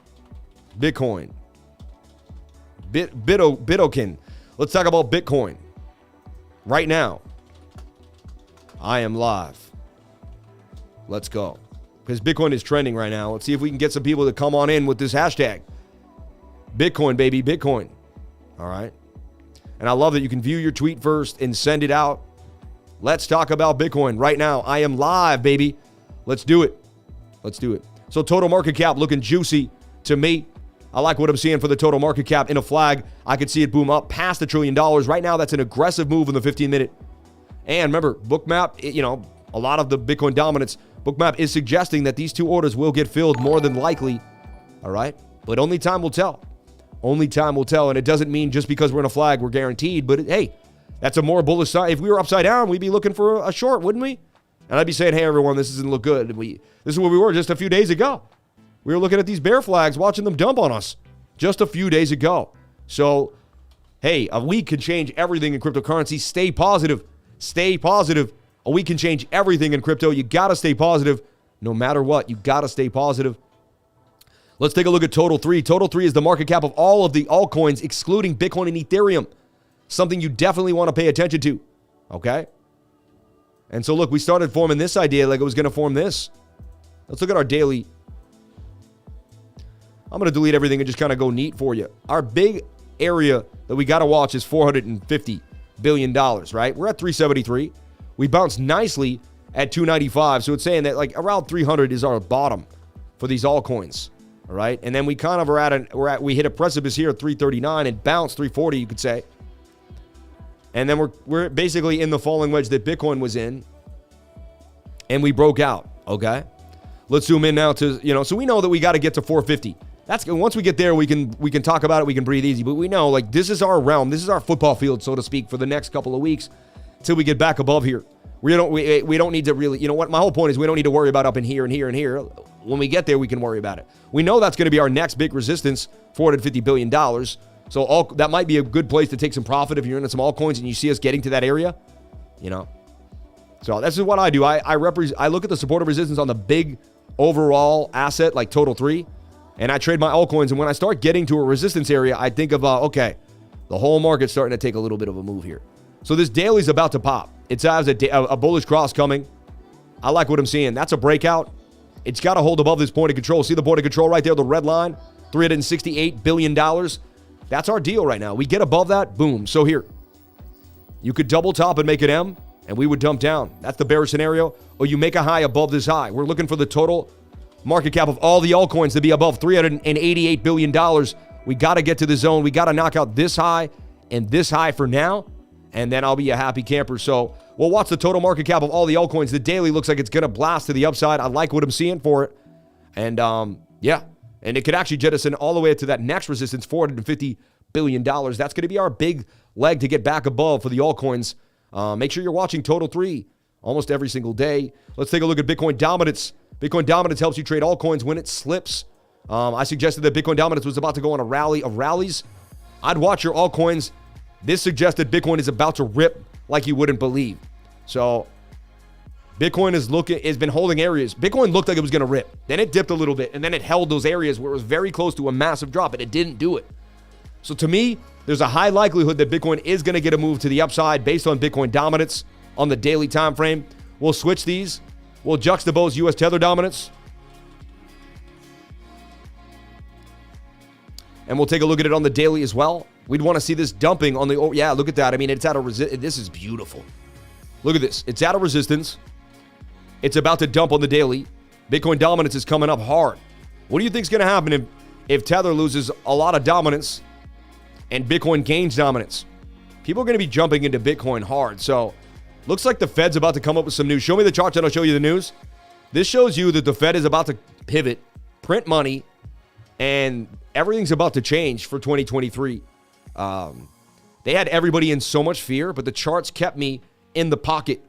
Bitcoin. Bitokin. Let's talk about Bitcoin. Right now. I am live. Let's go. Because Bitcoin is trending right now. Let's see if we can get some people to come on in with this hashtag. Bitcoin, baby, Bitcoin. All right. And I love that you can view your tweet first and send it out. Let's talk about Bitcoin right now. I am live, baby. Let's do it. Let's do it. So total market cap looking juicy to me. I like what I'm seeing for the total market cap in a flag. I could see it boom up past $1 trillion. Right now, that's an aggressive move in the 15-minute. And remember, BOOKMAP, you know, a lot of the Bitcoin dominance, BOOKMAP is suggesting that these two orders will get filled more than likely. All right? But only time will tell. Only time will tell. And it doesn't mean just because we're in a flag, we're guaranteed. But hey, that's a more bullish side. If we were upside down, we'd be looking for a short, wouldn't we? And I'd be saying, hey, everyone, this doesn't look good. This is where we were just a few days ago. We were looking at these bear flags, watching them dump on us just a few days ago. So, hey, a week can change everything in cryptocurrency. Stay positive. Stay positive. A week can change everything in crypto. You got to stay positive no matter what. You got to stay positive. Let's take a look at Total 3. Total 3 is the market cap of all of the altcoins, excluding Bitcoin and Ethereum. Something you definitely want to pay attention to. Okay? And so, look, we started forming this idea like it was going to form this. Let's look at our daily. I'm going to delete everything and just kind of go neat for you. Our big area that we got to watch is $450 billion, right? We're at 373. We bounced nicely at 295. So it's saying that like around 300 is our bottom for these altcoins. All right. And then we kind of we hit a precipice here at 339 and bounced 340, you could say. And then we're basically in the falling wedge that Bitcoin was in. And we broke out. Okay. Let's zoom in now to, you know, so we know that we got to get to 450. That's once we get there, we can talk about it. We can breathe easy. But we know, like, this is our realm. This is our football field, so to speak, for the next couple of weeks until we get back above here. We don't need to really, you know what? My whole point is we don't need to worry about up in here and here and here. When we get there, we can worry about it. We know that's going to be our next big resistance, $450 billion. So that might be a good place to take some profit if you're into some altcoins and you see us getting to that area, you know. So this is what I do. I look at the support of resistance on the big overall asset like Total 3. And I trade my altcoins, and when I start getting to a resistance area, I think of, okay, the whole market's starting to take a little bit of a move here. So this daily's about to pop. It has a bullish cross coming. I like what I'm seeing. That's a breakout. It's got to hold above this point of control. See the point of control right there, the red line? $368 billion. That's our deal right now. We get above that, boom. So here, you could double top and make an M, and we would dump down. That's the bearish scenario. Or you make a high above this high. We're looking for the total market cap of all the altcoins to be above $388 billion. We got to get to the zone. We got to knock out this high and this high for now, and then I'll be a happy camper. So we'll watch the total market cap of all the altcoins. The daily looks like it's going to blast to the upside. I like what I'm seeing for it. And, yeah, and it could actually jettison all the way to that next resistance, $450 billion. That's going to be our big leg to get back above for the altcoins. Make sure you're watching Total 3 almost every single day. Let's take a look at Bitcoin dominance. Bitcoin dominance helps you trade altcoins when it slips. I suggested that Bitcoin dominance was about to go on a rally of rallies. I'd watch your altcoins. This suggested Bitcoin is about to rip like you wouldn't believe. So Bitcoin has been holding areas. Bitcoin looked like it was going to rip. Then it dipped a little bit, and then it held those areas where it was very close to a massive drop, and it didn't do it. So to me, there's a high likelihood that Bitcoin is going to get a move to the upside based on Bitcoin dominance on the daily time frame. We'll switch these. We'll juxtapose U.S. Tether dominance. And we'll take a look at it on the daily as well. We'd want to see this dumping on the... Oh, yeah, look at that. I mean, it's at a resistance. This is beautiful. Look at this. It's at a resistance. It's about to dump on the daily. Bitcoin dominance is coming up hard. What do you think is going to happen if Tether loses a lot of dominance and Bitcoin gains dominance? People are going to be jumping into Bitcoin hard. So... looks like the Fed's about to come up with some news. Show me the charts and I'll show you the news. This shows you that the Fed is about to pivot, print money, and everything's about to change for 2023. They had everybody in so much fear, but the charts kept me in the pocket.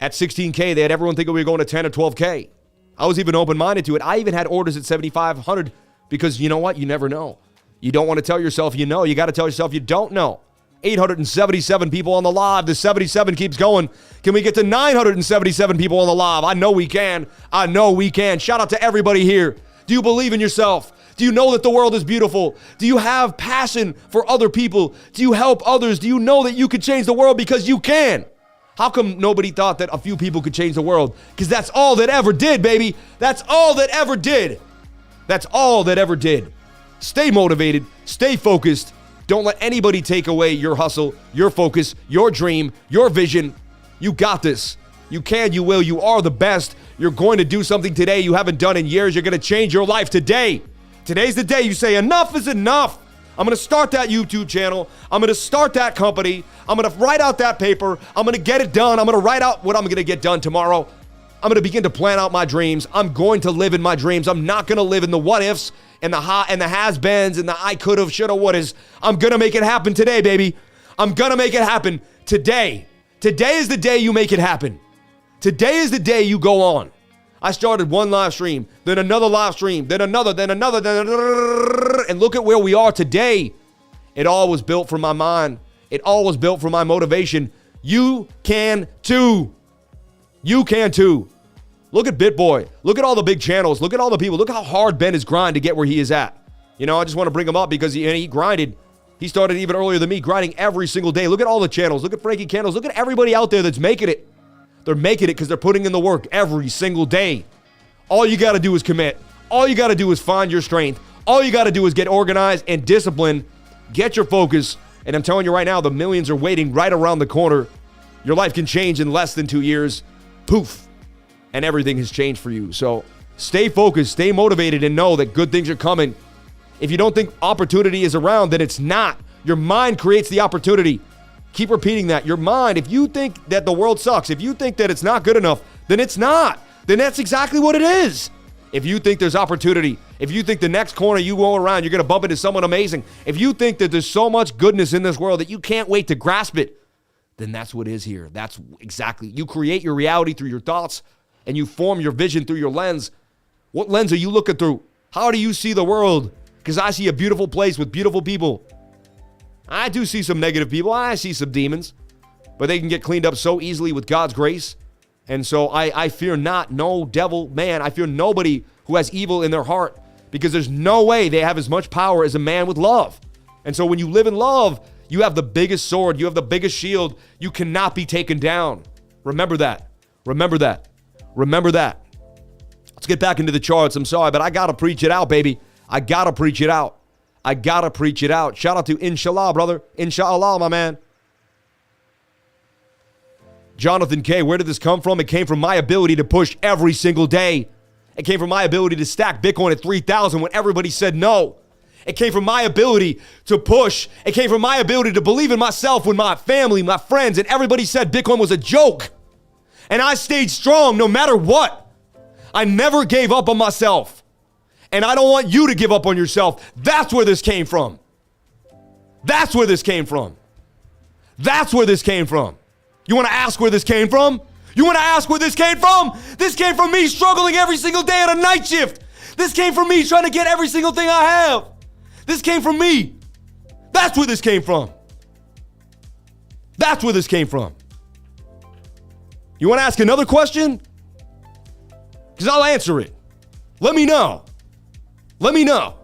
At 16K, they had everyone thinking we were going to 10 or 12K. I was even open-minded to it. I even had orders at 7,500 because you know what? You never know. You don't want to tell yourself you know. You got to tell yourself you don't know. 877 people on the live. The 77 keeps going. Can we get to 977 people on the live? I know we can. I know we can. Shout out to everybody here. Do you believe in yourself? Do you know that the world is beautiful? Do you have passion for other people? Do you help others? Do you know that you could change the world? Because you can. How come nobody thought that a few people could change the world? Because that's all that ever did, baby. That's all that ever did. That's all that ever did. Stay motivated. Stay focused. Don't let anybody take away your hustle, your focus, your dream, your vision. You got this. You can, you will. You are the best. You're going to do something today you haven't done in years. You're going to change your life today. Today's the day you say enough is enough. I'm going to start that YouTube channel. I'm going to start that company. I'm going to write out that paper. I'm going to get it done. I'm going to write out what I'm going to get done tomorrow. I'm going to begin to plan out my dreams. I'm going to live in my dreams. I'm not going to live in the what ifs and the has-beens and the I could have, should have, would have. I'm going to make it happen today, baby. I'm going to make it happen today. Today is the day you make it happen. Today is the day you go on. I started one live stream, then another live stream, then another, and look at where we are today. It all was built from my mind. It all was built from my motivation. You can too. You can too. Look at BitBoy. Look at all the big channels. Look at all the people. Look how hard Ben has grinded to get where he is at. You know, I just want to bring him up because he grinded. He started even earlier than me, grinding every single day. Look at all the channels. Look at Frankie Candles. Look at everybody out there that's making it. They're making it because they're putting in the work every single day. All you got to do is commit. All you got to do is find your strength. All you got to do is get organized and disciplined. Get your focus. And I'm telling you right now, the millions are waiting right around the corner. Your life can change in less than 2 years. Poof. And everything has changed for you. So stay focused, stay motivated, and know that good things are coming. If you don't think opportunity is around, then it's not. Your mind creates the opportunity. Keep repeating that. Your mind, if you think that the world sucks, if you think that it's not good enough, then it's not. Then that's exactly what it is. If you think there's opportunity, if you think the next corner you go around, you're going to bump into someone amazing, if you think that there's so much goodness in this world that you can't wait to grasp it, then that's what is here. That's exactly. You create your reality through your thoughts, and you form your vision through your lens. What lens are you looking through? How do you see the world? Because I see a beautiful place with beautiful people. I do see some negative people. I see some demons, but they can get cleaned up so easily with God's grace. And so I fear not, no devil, man. I fear nobody who has evil in their heart, because there's no way they have as much power as a man with love. And so when you live in love, you have the biggest sword. You have the biggest shield. You cannot be taken down. Remember that. Remember that. Remember that. Let's get back into the charts. I'm sorry, but I got to preach it out, baby. I got to preach it out. I got to preach it out. Shout out to Inshallah, brother. Inshallah, my man. Jonathan K., where did this come from? It came from my ability to push every single day. It came from my ability to stack Bitcoin at 3,000 when everybody said no. It came from my ability to push. It came from my ability to believe in myself when my family, my friends, and everybody said Bitcoin was a joke. And I stayed strong no matter what. I never gave up on myself. And I don't want you to give up on yourself. That's where this came from. That's where this came from. That's where this came from. You want to ask where this came from? You want to ask where this came from? This came from me struggling every single day at a night shift. This came from me trying to get every single thing I have. This came from me. That's where this came from. That's where this came from. You want to ask another question? Because I'll answer it. Let me know. Let me know.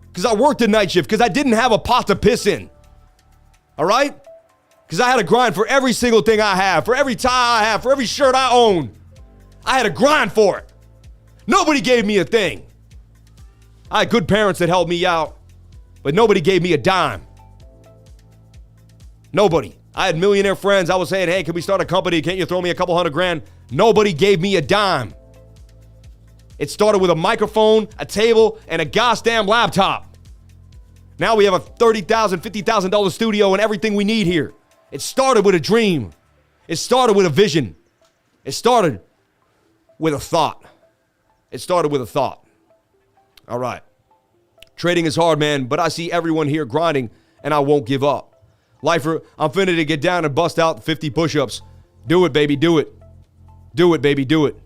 Because I worked a night shift, because I didn't have a pot to piss in. All right? Because I had to grind for every single thing I have, for every tie I have, for every shirt I own. I had to grind for it. Nobody gave me a thing. I had good parents that helped me out, but nobody gave me a dime. Nobody. I had millionaire friends. I was saying, hey, can we start a company? Can't you throw me a couple $100,000? Nobody gave me a dime. It started with a microphone, a table, and a goddamn laptop. Now we have a $30,000, $50,000 studio and everything we need here. It started with a dream. It started with a vision. It started with a thought. It started with a thought. All right. Trading is hard, man, but I see everyone here grinding, and I won't give up. Lifer, I'm finna to get down and bust out 50 push-ups. Do it, baby, do it. Do it, baby, do it.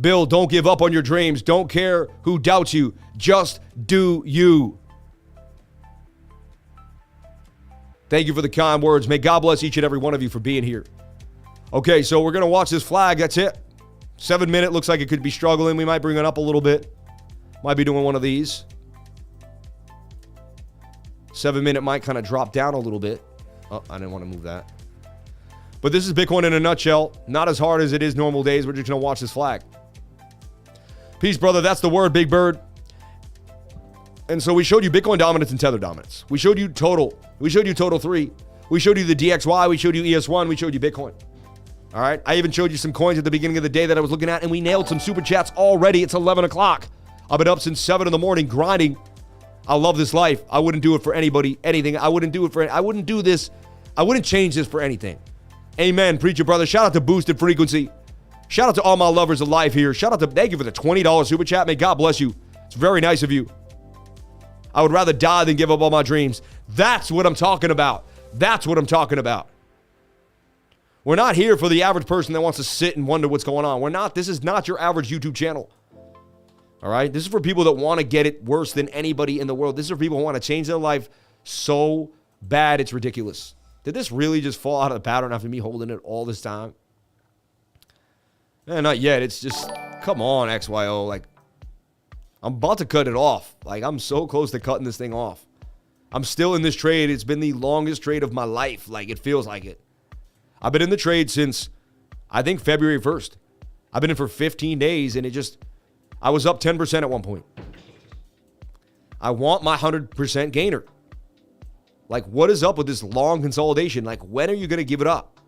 Bill, don't give up on your dreams. Don't care who doubts you. Just do you. Thank you for the kind words. May God bless each and every one of you for being here. Okay, so we're going to watch this flag. That's it. 7 minute. Looks like it could be struggling. We might bring it up a little bit. Might be doing one of these. 7 minute might kind of drop down a little bit. Oh, I didn't want to move that. But this is Bitcoin in a nutshell. Not as hard as it is normal days. We're just going to watch this flag. Peace, brother. That's the word, Big Bird. And so we showed you Bitcoin dominance and Tether dominance. We showed you total. We showed you total 3. We showed you the DXY. We showed you ES1. We showed you Bitcoin. All right. I even showed you some coins at the beginning of the day that I was looking at, and we nailed some super chats already. It's 11 o'clock. I've been up since 7 in the morning grinding. I love this life. I wouldn't do it for anybody, anything. I wouldn't do this. I wouldn't change this for anything. Amen, preacher brother. Shout out to Boosted Frequency. Shout out to all my lovers of life here. Shout out to, thank you for the $20 super chat. May God bless you. It's very nice of you. I would rather die than give up all my dreams. That's what I'm talking about. That's what I'm talking about. We're not here for the average person that wants to sit and wonder what's going on. We're not. This is not your average YouTube channel. All right? This is for people that want to get it worse than anybody in the world. This is for people who want to change their life so bad it's ridiculous. Did this really just fall out of the pattern after me holding it all this time? Not yet. It's just, come on, XYO. Like, I'm about to cut it off. Like, I'm so close to cutting this thing off. I'm still in this trade. It's been the longest trade of my life. Like, it feels like it. I've been in the trade since, I think, February 1st. I've been in for 15 days, and I was up 10% at one point. I want my 100% gainer. Like, what is up with this long consolidation? Like, when are you going to give it up?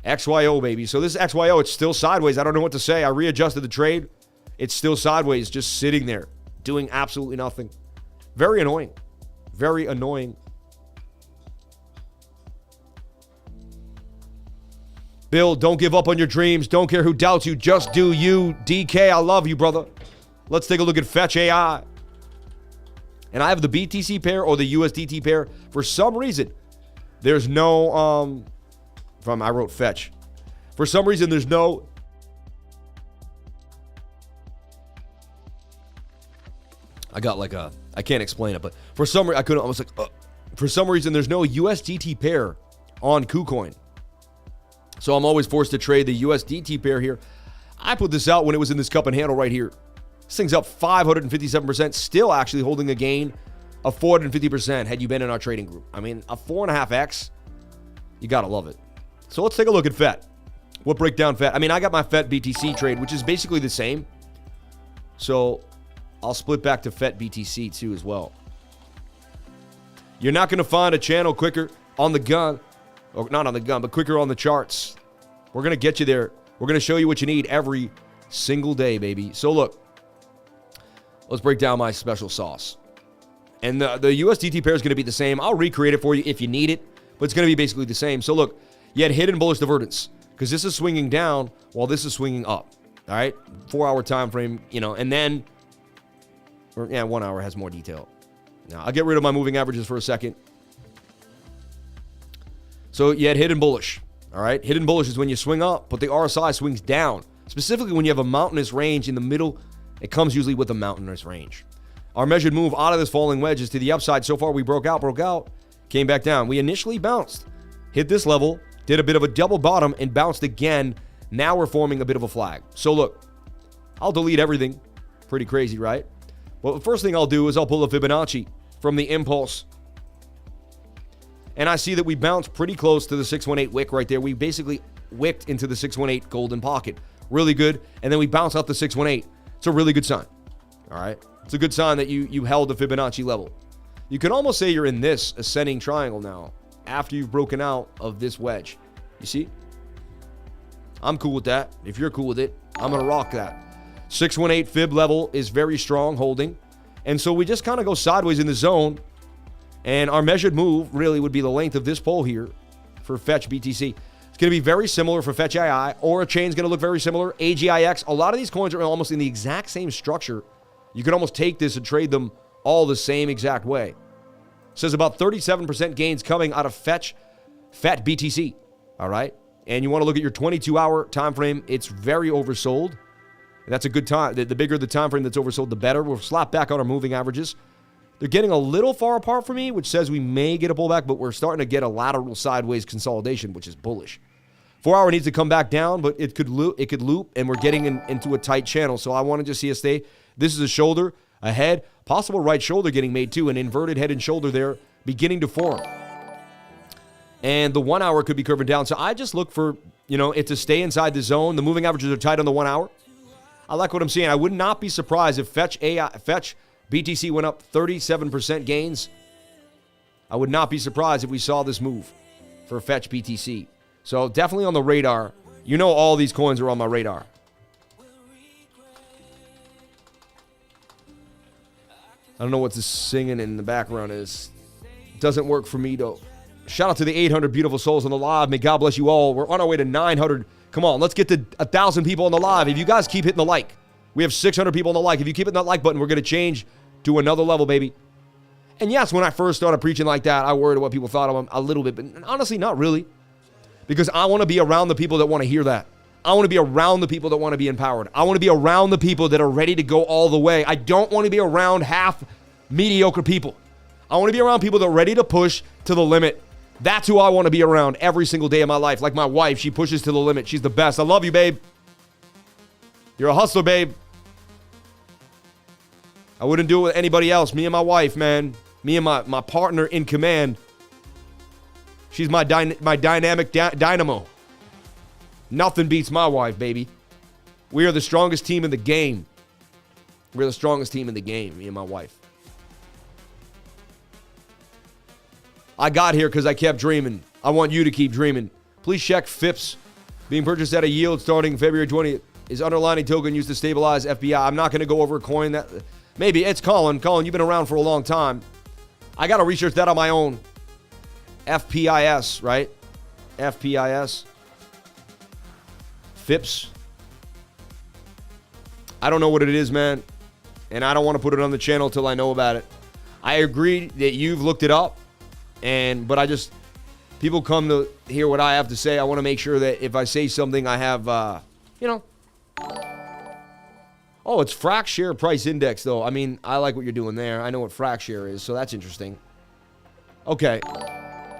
XYO, baby. So this is XYO. It's still sideways. I don't know what to say. I readjusted the trade. It's still sideways, just sitting there, doing absolutely nothing. Very annoying. Very annoying. Bill, don't give up on your dreams. Don't care who doubts you. Just do you. DK, I love you, brother. Let's take a look at Fetch AI. And I have the BTC pair or the USDT pair. For some reason, there's no, I wrote Fetch. For some reason, there's no, I got like I can't explain it, but for some reason, for some reason, there's no USDT pair on KuCoin. So I'm always forced to trade the USDT pair here. I put this out when it was in this cup and handle right here. This thing's up 557%, still actually holding a gain of 450% had you been in our trading group. I mean, a 4.5x, you gotta love it. So let's take a look at FET. We'll break down FET. I mean, I got my FET BTC trade, which is basically the same. So I'll split back to FET BTC too as well. You're not gonna find a channel quicker on the gun, or not on the gun, but quicker on the charts. We're gonna get you there. We're gonna show you what you need every single day, baby. So look, let's break down my special sauce. And the USDT pair is going to be the same. I'll recreate it for you if you need it, but it's going to be basically the same. So look, you had hidden bullish divergence because this is swinging down while this is swinging up. All right, 4-hour time frame, and then, 1 hour has more detail. Now I'll get rid of my moving averages for a second. So you had hidden bullish. All right, hidden bullish is when you swing up, but the RSI swings down. Specifically when you have a mountainous range in the middle. It comes usually with a mountainous range. Our measured move out of this falling wedge is to the upside. So far, we broke out, came back down. We initially bounced, hit this level, did a bit of a double bottom, and bounced again. Now we're forming a bit of a flag. So look, I'll delete everything. Pretty crazy, right? Well, the first thing I'll do is I'll pull a Fibonacci from the impulse. And I see that we bounced pretty close to the 618 wick right there. We basically wicked into the 618 golden pocket. Really good. And then we bounced out the 618. It's a really good sign, all right? It's a good sign that you held the Fibonacci level. You can almost say you're in this ascending triangle now after you've broken out of this wedge. You see? I'm cool with that. If you're cool with it, I'm going to rock that. 618 fib level is very strong holding. And so we just kind of go sideways in the zone. And our measured move really would be the length of this pole here for Fetch BTC. It's going to be very similar for Fetch AI. Aura Chain's going to look very similar. AGIX. A lot of these coins are almost in the exact same structure. You could almost take this and trade them all the same exact way. It says about 37% gains coming out of Fetch BTC. All right? And you want to look at your 22-hour time frame. It's very oversold. And that's a good time. The bigger the time frame that's oversold, the better. We'll slap back on our moving averages. They're getting a little far apart for me, which says we may get a pullback, but we're starting to get a lateral sideways consolidation, which is bullish. 4-hour needs to come back down, but it could loop, and we're getting into a tight channel. So I want to just see us stay. This is a shoulder, a head, possible right shoulder getting made too, an inverted head and shoulder there beginning to form. And the 1 hour could be curving down. So I just look for, it to stay inside the zone. The moving averages are tight on the 1 hour. I like what I'm seeing. I would not be surprised if Fetch BTC went up 37% gains. I would not be surprised if we saw this move for Fetch BTC. So definitely on the radar. All these coins are on my radar. I don't know what this singing in the background is. Doesn't work for me, though. Shout out to the 800 beautiful souls on the live. May God bless you all. We're on our way to 900. Come on, let's get to 1,000 people on the live. If you guys keep hitting the like, we have 600 people on the like. If you keep hitting that like button, we're going to change to another level, baby. And yes, when I first started preaching like that, I worried what people thought of them a little bit, but honestly, not really. Because I want to be around the people that want to hear that. I want to be around the people that want to be empowered. I want to be around the people that are ready to go all the way. I don't want to be around half mediocre people. I want to be around people that are ready to push to the limit. That's who I want to be around every single day of my life. Like my wife, she pushes to the limit. She's the best. I love you, babe. You're a hustler, babe. I wouldn't do it with anybody else. Me and my wife, man. Me and my partner in command. She's my dynamic dynamo. Nothing beats my wife, baby. We are the strongest team in the game. We're the strongest team in the game, me and my wife. I got here because I kept dreaming. I want you to keep dreaming. Please check FPIS being purchased at a yield starting February 20th. Is underlining token used to stabilize FPI? I'm not going to go over a coin that... Maybe. It's Colin. Colin, you've been around for a long time. I got to research that on my own. FPIS, right? FPIS. FPIS. I don't know what it is, man. And I don't want to put it on the channel till I know about it. I agree that you've looked it up. But I just... People come to hear what I have to say. I want to make sure that if I say something, I have, Oh, it's FRAX share price index, though. I mean, I like what you're doing there. I know what FRAX share is, so that's interesting. Okay.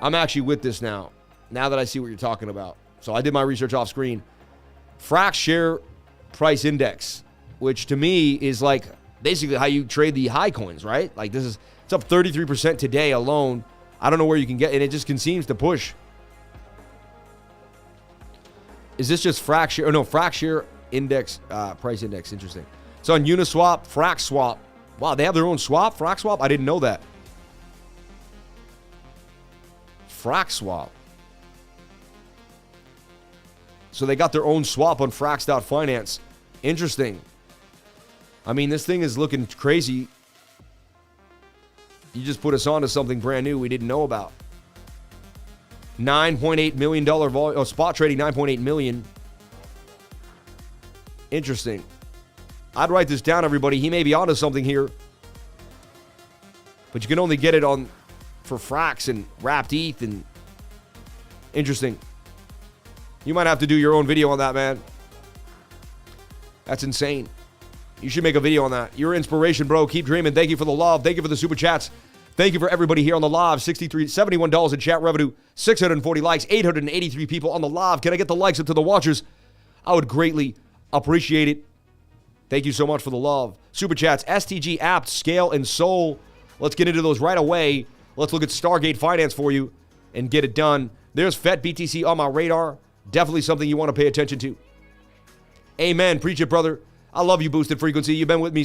I'm actually with this now that I see what you're talking about. So I did my research off screen. FRAX share price index, which to me is like basically how you trade the high coins, right? Like it's up 33% today alone. I don't know where you can get, and it just seems to push. Is this just FRAX share? Oh, no, FRAX share index, price index. Interesting. It's on Uniswap, FRAXSWAP. Wow, they have their own swap, FRAXSWAP? I didn't know that. FRAXSWAP. So they got their own swap on Frax.finance. Interesting. I mean, this thing is looking crazy. You just put us on to something brand new we didn't know about. $9.8 million volume. Oh, spot trading, $9.8 million. Interesting. I'd write this down, everybody. He may be onto something here. But you can only get it for Frax and Wrapped ETH and... Interesting. You might have to do your own video on that, man. That's insane. You should make a video on that. Your inspiration, bro. Keep dreaming. Thank you for the love. Thank you for the super chats. Thank you for everybody here on the live. $71 in chat revenue. 640 likes. 883 people on the live. Can I get the likes up to the watchers? I would greatly appreciate it. Thank you so much for the love. Super chats. STG, Apt, Scale, and Soul. Let's get into those right away. Let's look at Stargate Finance for you and get it done. There's FET-BTC on my radar. Definitely something you want to pay attention to. Amen. Preach it, brother. I love you, Boosted Frequency. You've been with me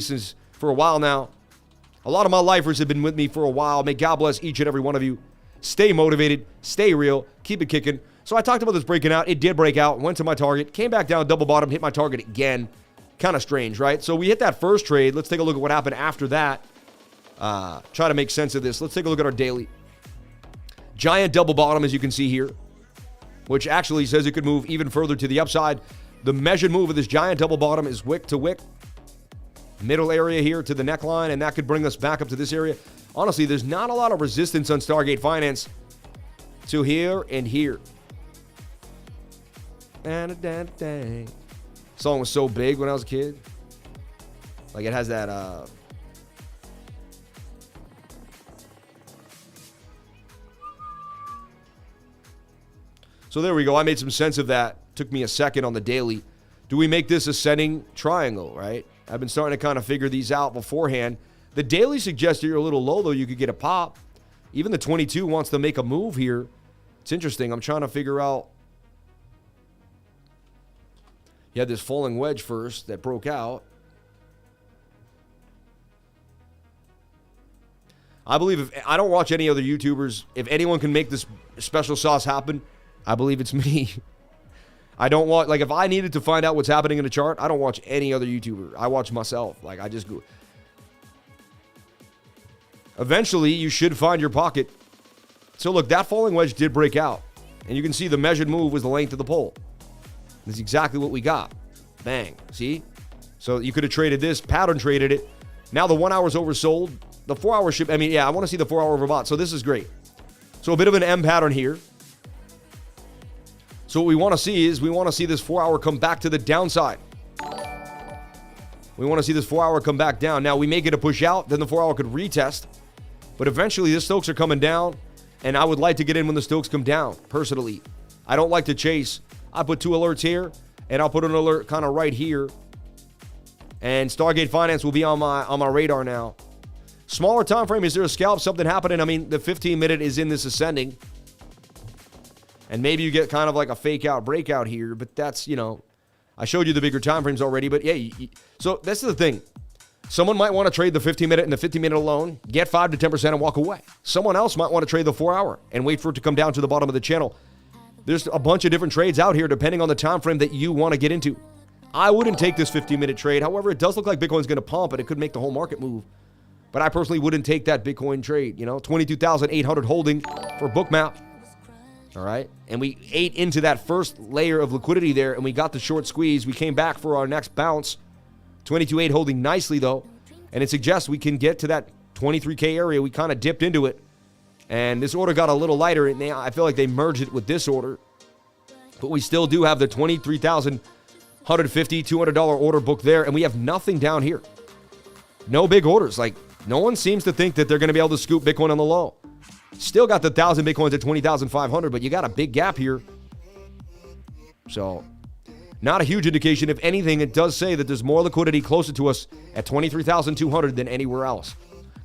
for a while now. A lot of my lifers have been with me for a while. May God bless each and every one of you. Stay motivated. Stay real. Keep it kicking. So I talked about this breaking out. It did break out. Went to my target. Came back down, double bottom, hit my target again. Kind of strange, right? So we hit that first trade. Let's take a look at what happened after that. Try to make sense of this. Let's take a look at our daily. Giant double bottom, as you can see here, which actually says it could move even further to the upside. The measured move of this giant double bottom is wick to wick. Middle area here to the neckline, and that could bring us back up to this area. Honestly, there's not a lot of resistance on Stargate Finance to here and here. Song was so big when I was a kid. Like, it has that, So there we go. I made some sense of that. Took me a second on the daily. Do we make this ascending triangle, right? I've been starting to kind of figure these out beforehand. The daily suggests you're a little low, though. You could get a pop. Even the 22 wants to make a move here. It's interesting. I'm trying to figure out. You had this falling wedge first that broke out. I believe I don't watch any other YouTubers. If anyone can make this special sauce happen, I believe it's me. I don't want, like, if I needed to find out what's happening in the chart, I don't watch any other YouTuber. I watch myself. Like, I just go. eventually you should find your pocket. So look, that falling wedge did break out. And you can see the measured move was the length of the pole. That's exactly what we got. Bang. See? So you could have traded this, pattern traded it. Now the 1 hour's oversold. The 4 hour should, I want to see the 4 hour overbought. So this is great. So a bit of an M pattern here. So what we want to see is we want to see this 4 hour come back to the downside. We want to see this 4 hour come back down. Now we may get a push out, then the 4 hour could retest. But eventually the Stokes are coming down. And I would like to get in when the Stokes come down, personally. I don't like to chase. I put 2 alerts here, and I'll put an alert kind of right here. And Stargate Finance will be on my radar now. Smaller time frame, is there a scalp, something happening? The 15-minute is in this ascending. And maybe you get kind of like a fake out breakout here, but that's, I showed you the bigger time frames already, but yeah, so this is the thing. Someone might want to trade the 15-minute and the 50-minute alone, get 5 to 10% and walk away. Someone else might want to trade the 4 hour and wait for it to come down to the bottom of the channel. There's a bunch of different trades out here depending on the time frame that you want to get into. I wouldn't take this 15-minute trade. However, it does look like Bitcoin's going to pump and it could make the whole market move. But I personally wouldn't take that Bitcoin trade. 22,800 holding for BOOKMAP. All right. And we ate into that first layer of liquidity there and we got the short squeeze. We came back for our next bounce. 22.8 holding nicely, though, and it suggests we can get to that 23K area. We kind of dipped into it, and this order got a little lighter, and I feel like they merged it with this order, but we still do have the $23,150, $200 order book there, and we have nothing down here. No big orders. Like, no one seems to think that they're going to be able to scoop Bitcoin on the low. Still got the 1,000 Bitcoins at 20,500, but you got a big gap here. So not a huge indication. If anything, it does say that there's more liquidity closer to us at 23,200 than anywhere else.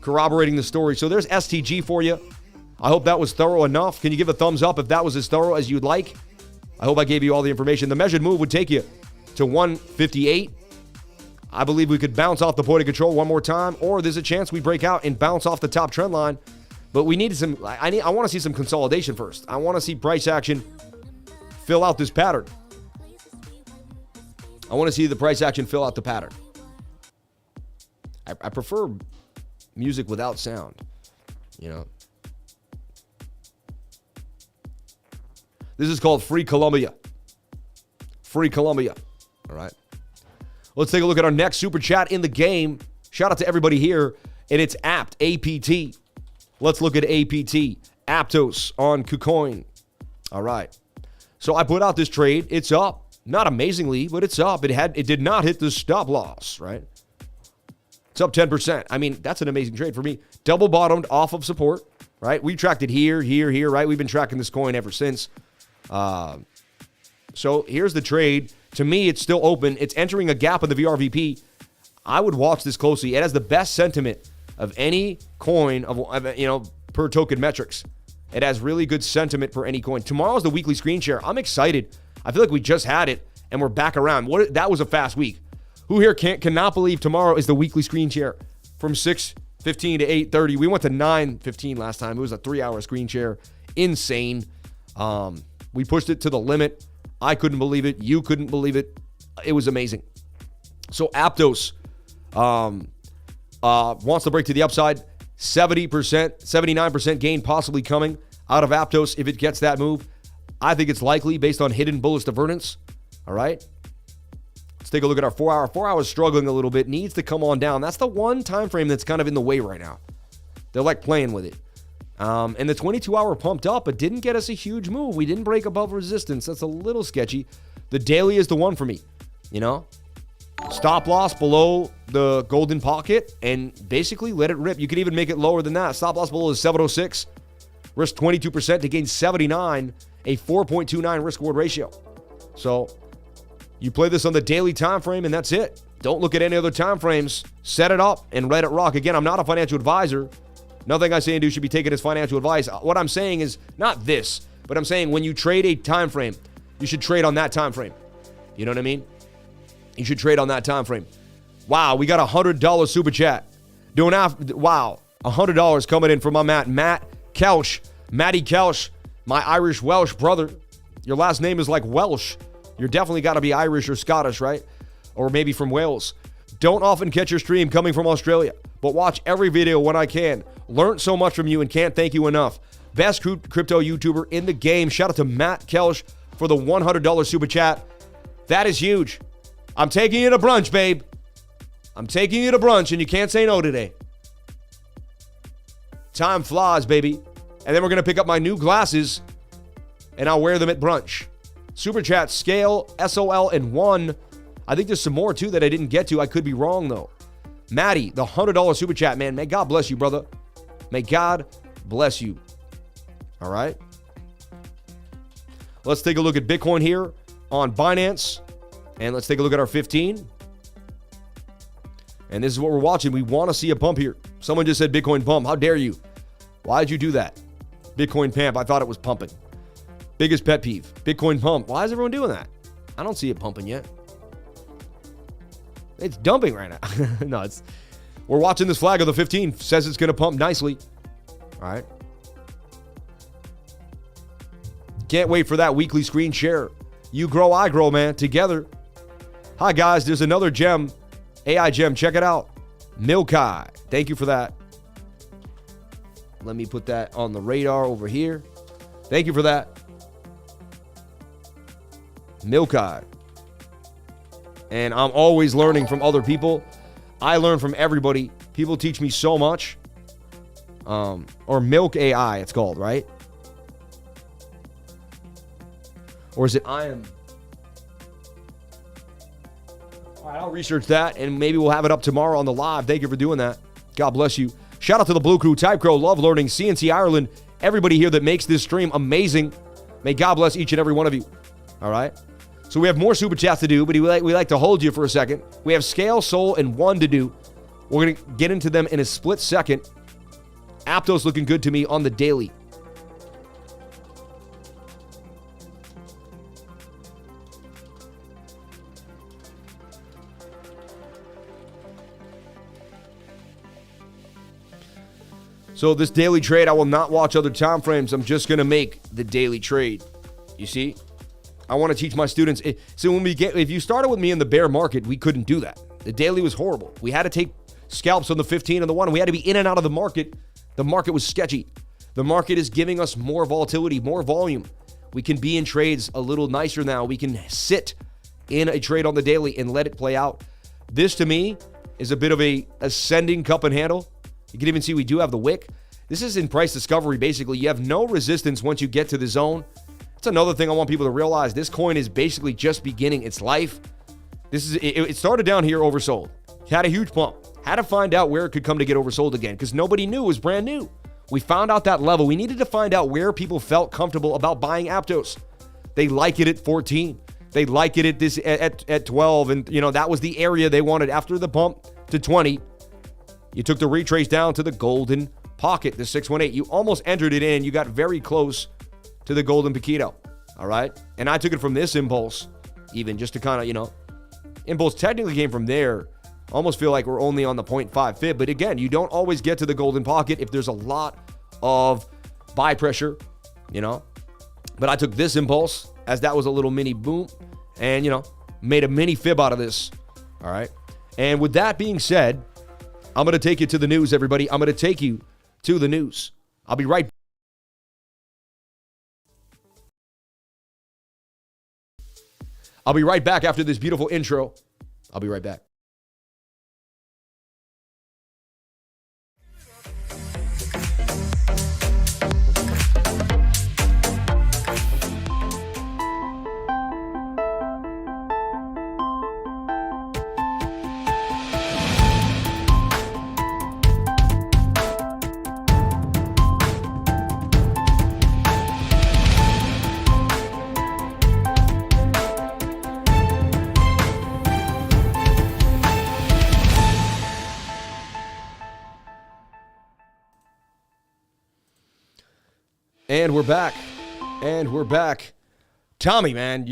Corroborating the story. So there's STG for you. I hope that was thorough enough. Can you give a thumbs up if that was as thorough as you'd like? I hope I gave you all the information. The measured move would take you to 158. I believe we could bounce off the point of control one more time, or there's a chance we break out and bounce off the top trend line. But we need some, I want to see some consolidation first. I want to see price action fill out this pattern. I want to see the price action fill out the pattern. I prefer music without sound, This is called Free Colombia. Free Colombia. All right. Let's take a look at our next super chat in the game. Shout out to everybody here. And it's APT, APT. Let's look at APT. Aptos on KuCoin. All right. So I put out this trade. It's up. Not amazingly, but it's up. It did not hit the stop loss, right? It's up 10%. That's an amazing trade for me. Double bottomed off of support, right? We tracked it here, right? We've been tracking this coin ever since. So here's the trade. To me, it's still open. It's entering a gap in the VRVP. I would watch this closely. It has the best sentiment of any coin of per token metrics. It has really good sentiment for any coin. Tomorrow's the weekly screen share. I'm excited. I feel like we just had it and we're back around. That was a fast week. Who here cannot believe tomorrow is the weekly screen share from 6:15 to 8:30? We went to 9:15 last time. It was a 3-hour screen share. Insane. We pushed it to the limit. I couldn't believe it. You couldn't believe it. It was amazing. So Aptos wants to break to the upside. 70%, 79% gain possibly coming out of Aptos if it gets that move. I think it's likely based on hidden bullish divergence. All right. Let's take a look at our 4 hour. 4 hours struggling a little bit. Needs to come on down. That's the one time frame that's kind of in the way right now. They're like playing with it. And the 22-hour pumped up, but didn't get us a huge move. We didn't break above resistance. That's a little sketchy. The daily is the one for me. Stop loss below the golden pocket and basically let it rip. You could even make it lower than that. Stop loss below is 706. Risk 22% to gain 79. A 4.29 risk-reward ratio. So you play this on the daily time frame, and that's it. Don't look at any other time frames. Set it up and let it rock. Again, I'm not a financial advisor. Nothing I say and do should be taken as financial advice. What I'm saying is not this, but I'm saying when you trade a time frame, you should trade on that time frame. You know what I mean? You should trade on that time frame. Wow, we got $100 super chat. Wow, $100 coming in from my Matt Kelch, Matty Kelch, my Irish Welsh brother. Your last name is like Welsh. You're definitely got to be Irish or Scottish, right? Or maybe from Wales. Don't often catch your stream coming from Australia. but watch every video when I can. Learned so much from you and can't thank you enough. Best crypto YouTuber in the game. Shout out to Matt Kelsch for the $100 super chat. That is huge. I'm taking you to brunch, babe. I'm taking you to brunch, and you can't say no today. Time flies, baby. And then we're going to pick up my new glasses, and I'll wear them at brunch. Super chat, Scale, SOL, and 1. I think there's some more, too, that I didn't get to. I could be wrong, though. Maddie, the $100 super chat, man. May God bless you, brother. May God bless you. All right. Let's take a look at Bitcoin here on Binance. And let's take a look at our 15. And this is what we're watching. We want to see a pump here. Someone just said Bitcoin pump. How dare you? Why did you do that? Bitcoin pump. I thought it was pumping. Biggest pet peeve. Bitcoin pump. Why is everyone doing that? I don't see it pumping yet. It's dumping right now. No, we're watching this flag of the 15. Says it's going to pump nicely. All right. Can't wait for that weekly screen share. You grow, I grow, man. Together. Hi, guys. There's another gem. AI gem. Check it out. Milkai. Thank you for that. Let me put that on the radar over here. Thank you for that. Milkai. And I'm always learning from other people. I learn from everybody. People teach me so much. Or Milk AI, it's called, right? Or is it I am? All right, I'll research that, and maybe we'll have it up tomorrow on the live. Thank you for doing that. God bless you. Shout out to the Blue Crew, Type Crow, Love Learning, CNC Ireland, everybody here that makes this stream amazing. May God bless each and every one of you. All right? So we have more super chats to do, but we like to hold you for a second. We have Scale, Soul, and 1 to do. We're going to get into them in a split second. Aptos looking good to me on the daily. So this daily trade, I will not watch other time frames. I'm just going to make the daily trade. You see? I want to teach my students. So if you started with me in the bear market, we couldn't do that. The daily was horrible. We had to take scalps on the 15 and the 1. We had to be in and out of the market. The market was sketchy. The market is giving us more volatility, more volume. We can be in trades a little nicer now. We can sit in a trade on the daily and let it play out. This, to me, is a bit of a ascending cup and handle. You can even see we do have the wick. This is in price discovery, basically. You have no resistance once you get to the zone. That's another thing I want people to realize. This coin is basically just beginning its life. It started down here oversold. Had a huge pump. Had to find out where it could come to get oversold again because nobody knew it was brand new. We found out that level. We needed to find out where people felt comfortable about buying Aptos. They like it at 14. They like it at 12. And, that was the area they wanted after the pump to 20. You took the retrace down to the golden pocket, the 618. You almost entered it in. You got very close to the golden Paquito. All right? And I took it from this impulse, even just to kind of, impulse technically came from there. Almost feel like we're only on the 0.5 fib. But again, you don't always get to the golden pocket if there's a lot of buy pressure, But I took this impulse as that was a little mini boom and, made a mini fib out of this. All right? And with that being said, I'm going to take you to the news, everybody. I'm going to take you to the news. I'll be right back. I'll be right back after this beautiful intro. I'll be right back. And we're back. Tommy, man,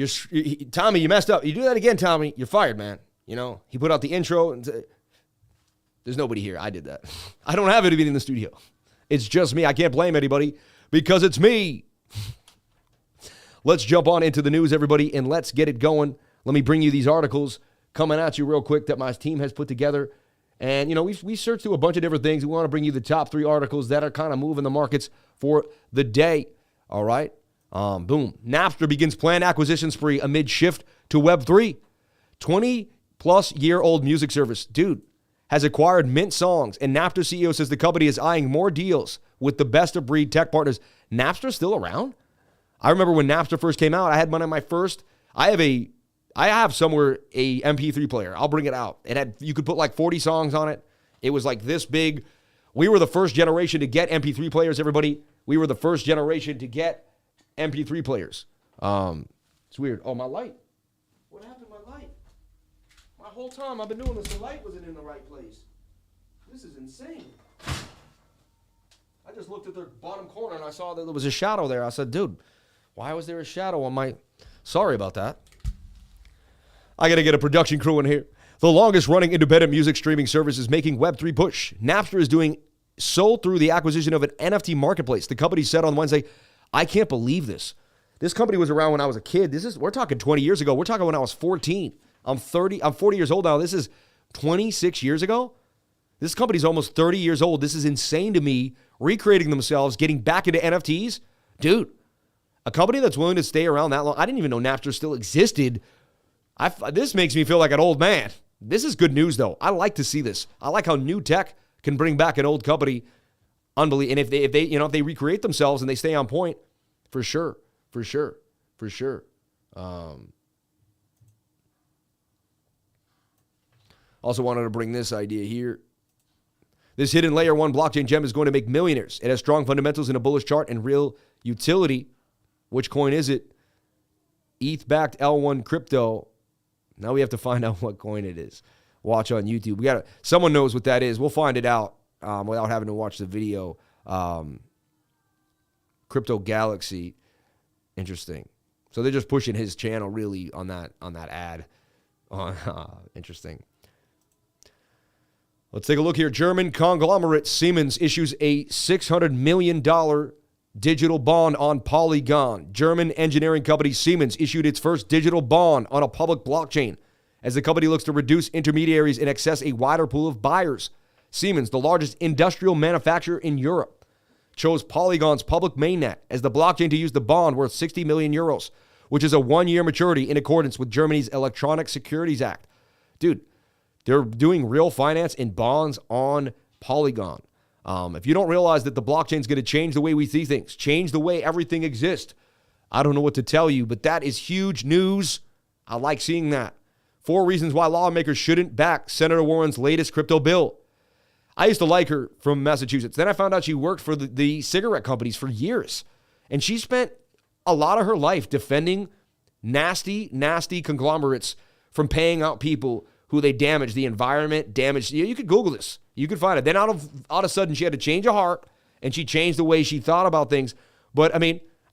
Tommy, you messed up. You do that again, Tommy, you're fired, man. He put out the intro. And there's nobody here. I did that. I don't have anybody in the studio. It's just me. I can't blame anybody because it's me. Let's jump on into the news, everybody, and let's get it going. Let me bring you these articles coming at you real quick that my team has put together. And, we searched through a bunch of different things. We want to bring you the top 3 articles that are kind of moving the markets for the day. All right. Boom. Napster begins planned acquisition spree amid shift to Web3. 20-plus-year-old music service, dude, has acquired Mint songs, and Napster CEO says the company is eyeing more deals with the best-of-breed tech partners. Napster still around? I remember when Napster first came out, I had one of my first. I have somewhere a MP3 player. I'll bring it out. You could put like 40 songs on it. It was like this big. We were the first generation to get MP3 players, everybody. We were the first generation to get MP3 players. It's weird. Oh, my light. What happened to my light? My whole time I've been doing this, the light wasn't in the right place. This is insane. I just looked at the bottom corner and I saw that there was a shadow there. I said, dude, why was there a shadow on my... Sorry about that. I got to get a production crew in here. The longest running independent music streaming service is making Web3 push. Napster is doing so through the acquisition of an NFT marketplace. The company said on Wednesday, I can't believe this. This company was around when I was a kid. We're talking 20 years ago. We're talking when I was 14. I'm 40 years old now. This is 26 years ago. This company's almost 30 years old. This is insane to me. Recreating themselves, getting back into NFTs. Dude, a company that's willing to stay around that long. I didn't even know Napster still existed. This makes me feel like an old man. This is good news, though. I like to see this. I like how new tech can bring back an old company. Unbelievable. And if they recreate themselves and they stay on point, for sure. Also wanted to bring this idea here. This hidden layer 1 blockchain gem is going to make millionaires. It has strong fundamentals in a bullish chart and real utility. Which coin is it? ETH-backed L1 crypto. Now we have to find out what coin it is. Watch on YouTube. Someone knows what that is. We'll find it out without having to watch the video. Crypto Galaxy. Interesting. So they're just pushing his channel really on that ad. Interesting. Let's take a look here. German conglomerate Siemens issues a $600 million digital bond on Polygon. German engineering company Siemens issued its first digital bond on a public blockchain as the company looks to reduce intermediaries and access a wider pool of buyers. Siemens, the largest industrial manufacturer in Europe, chose Polygon's public mainnet as the blockchain to use the bond worth 60 million euros, which is a 1-year maturity in accordance with Germany's Electronic Securities Act. Dude, they're doing real finance in bonds on Polygon. If you don't realize that the blockchain is going to change the way we see things, change the way everything exists, I don't know what to tell you, but that is huge news. I like seeing that. 4 reasons why lawmakers shouldn't back Senator Warren's latest crypto bill. I used to like her from Massachusetts. Then I found out she worked for the cigarette companies for years. And she spent a lot of her life defending nasty, nasty conglomerates from paying out people who they damaged the environment, damaged. You could Google this. You could find it. Then all of a sudden she had to change of heart and she changed the way she thought about things. But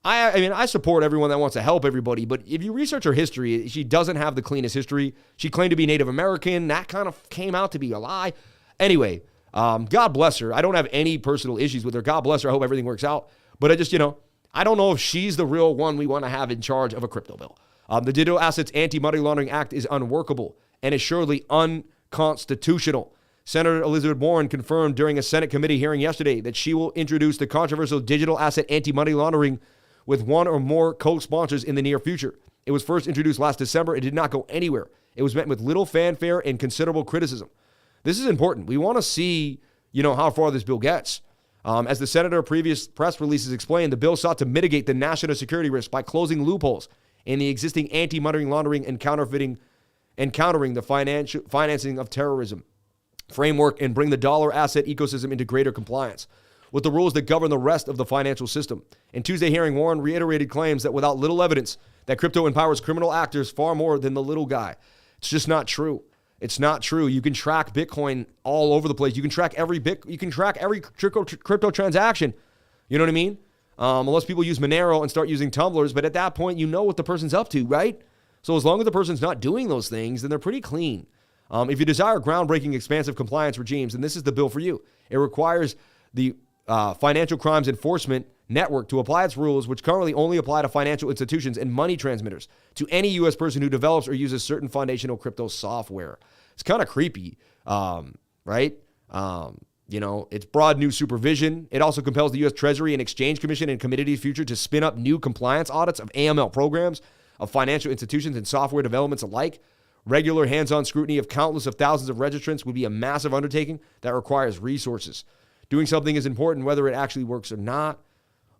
I support everyone that wants to help everybody. But if you research her history, she doesn't have the cleanest history. She claimed to be Native American. That kind of came out to be a lie. Anyway, God bless her. I don't have any personal issues with her. God bless her. I hope everything works out. But I just, I don't know if she's the real one we want to have in charge of a crypto bill. The Digital Assets Anti-Money Laundering Act is unworkable and is surely unconstitutional. Senator Elizabeth Warren confirmed during a Senate committee hearing yesterday that she will introduce the controversial Digital Asset Anti-Money Laundering with one or more co-sponsors in the near future. It was first introduced last December. It did not go anywhere. It was met with little fanfare and considerable criticism. This is important. We want to see, how far this bill gets. As the senator previous press releases explained, the bill sought to mitigate the national security risk by closing loopholes in the existing anti-money laundering and countering the financing of terrorism framework and bring the dollar asset ecosystem into greater compliance with the rules that govern the rest of the financial system. In Tuesday hearing, Warren reiterated claims that without little evidence that crypto empowers criminal actors far more than the little guy. It's just not true. It's not true. You can track Bitcoin all over the place. You can track every crypto transaction. You know what I mean? Unless people use Monero and start using tumblers, but at that point, you know what the person's up to, right? So as long as the person's not doing those things, then they're pretty clean. If you desire groundbreaking, expansive compliance regimes, then this is the bill for you. It requires the Financial Crimes Enforcement Network to apply its rules, which currently only apply to financial institutions and money transmitters, to any U.S. person who develops or uses certain foundational crypto software. It's kind of creepy. right? It's broad new supervision. It also compels the U.S. Treasury and Exchange Commission and Commodity Futures to spin up new compliance audits of AML programs of financial institutions and software developments alike. Regular hands-on scrutiny of countless of thousands of registrants would be a massive undertaking that requires resources. Doing something is important whether it actually works or not.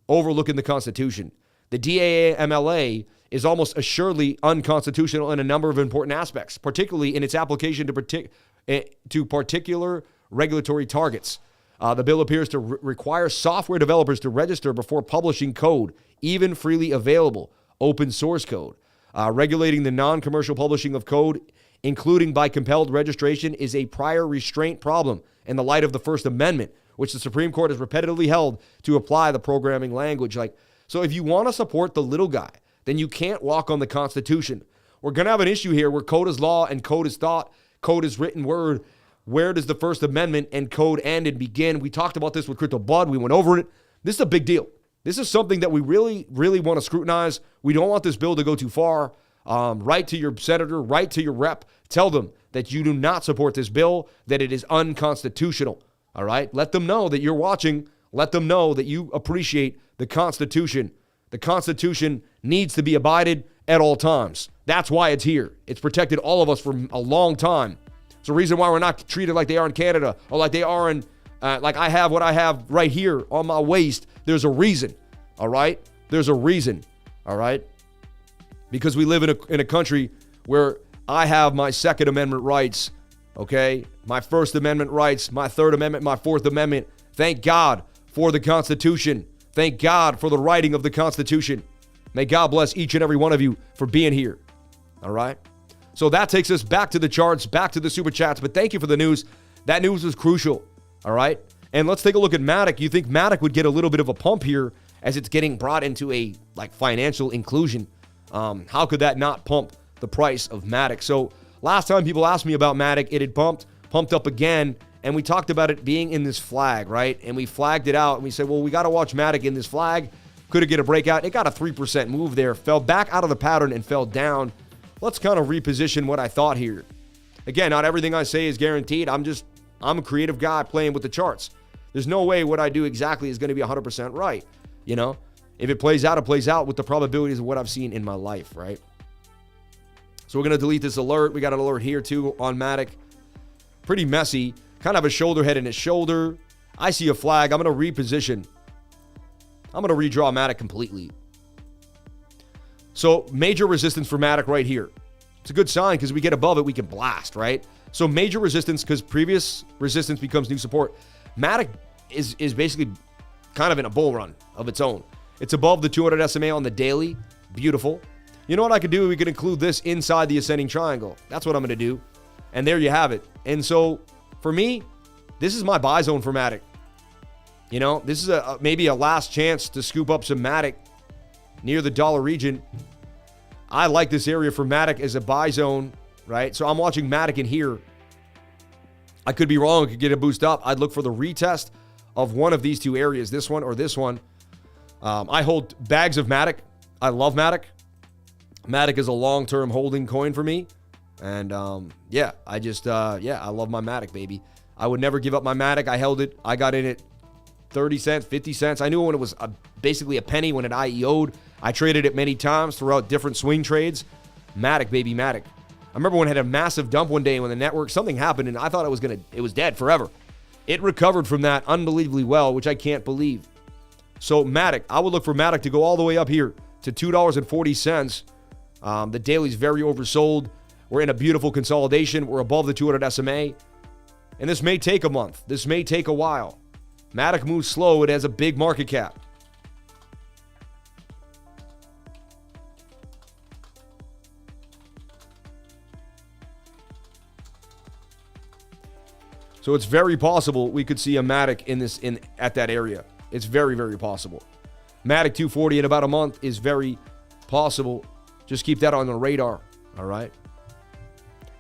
Overlooking the Constitution. The DAMLA is almost assuredly unconstitutional in a number of important aspects, particularly in its application to particular regulatory targets. The bill appears to require software developers to register before publishing code, even freely available open source code. Regulating the non-commercial publishing of code, including by compelled registration, is a prior restraint problem in the light of the First Amendment, which the Supreme Court has repetitively held to apply the programming language. So if you want to support the little guy, then you can't walk on the Constitution. We're going to have an issue here where code is law and code is thought, code is written word. Where does the First Amendment and code end and begin? We talked about this with Crypto Bud. We went over it. This is a big deal. This is something that we really, really want to scrutinize. We don't want this bill to go too far. Write to your senator, write to your rep. Tell them that you do not support this bill, that it is unconstitutional. All right? Let them know that you're watching. Let them know that you appreciate the Constitution. The Constitution needs to be abided at all times. That's why it's here. It's protected all of us for a long time. It's the reason why we're not treated like they are in Canada or like they are in, like I have what I have right here on my waist. There's a reason, all right? There's a reason, all right? Because we live in a country where I have my Second Amendment rights, okay? My First Amendment rights, my Third Amendment, my Fourth Amendment. Thank God for the Constitution. Thank God for the writing of the Constitution. May God bless each and every one of you for being here, all right? So that takes us back to the charts, back to the super chats, but thank you for the news. That news was crucial, all right? And let's take a look at MATIC. You think MATIC would get a little bit of a pump here as it's getting brought into a financial inclusion. How could that not pump the price of MATIC? So last time people asked me about MATIC, it had pumped up again, and we talked about it being in this flag, right? And we flagged it out, and we said, well, we got to watch MATIC in this flag. Could it get a breakout? It got a 3% move there, fell back out of the pattern and fell down. Let's kind of reposition what I thought here. Again, not everything I say is guaranteed. I'm a creative guy playing with the charts. There's no way what I do exactly is going to be 100% right. You know, if it plays out, it plays out with the probabilities of what I've seen in my life, right? So we're going to delete this alert. We got an alert here too on MATIC. Pretty messy. Kind of a shoulder head and a shoulder. I see a flag. I'm going to reposition. I'm going to redraw MATIC completely. So major resistance for MATIC right here. It's a good sign because we get above it, we can blast, right? So major resistance because previous resistance becomes new support. MATIC is basically kind of in a bull run of its own. It's above the 200 SMA on the daily. Beautiful. You know what I could do? We could include this inside the ascending triangle. That's what I'm going to do. And there you have it. And so for me, this is my buy zone for MATIC. You know, this is maybe a last chance to scoop up some MATIC near the dollar region. I like this area for MATIC as a buy zone, right? So I'm watching MATIC in here. I could be wrong. It could get a boost up. I'd look for the retest of one of these two areas, this one or this one. I hold bags of MATIC. I love MATIC. MATIC is a long-term holding coin for me. And I love my MATIC, baby. I would never give up my MATIC. I held it. I got in it 30 cents, 50 cents. I knew when it was basically a penny when it IEO'd. I traded it many times throughout different swing trades. MATIC, baby, MATIC. I remember when it had a massive dump one day when the network, something happened, and I thought it was dead forever. It recovered from that unbelievably well, which I can't believe. So MATIC, I would look for MATIC to go all the way up here to $2.40. The daily's very oversold. We're in a beautiful consolidation. We're above the 200 SMA. And this may take a month. This may take a while. MATIC moves slow. It has a big market cap. So it's very possible we could see a MATIC at that area. It's very, very possible. MATIC 240 in about a month is very possible. Just keep that on the radar, all right?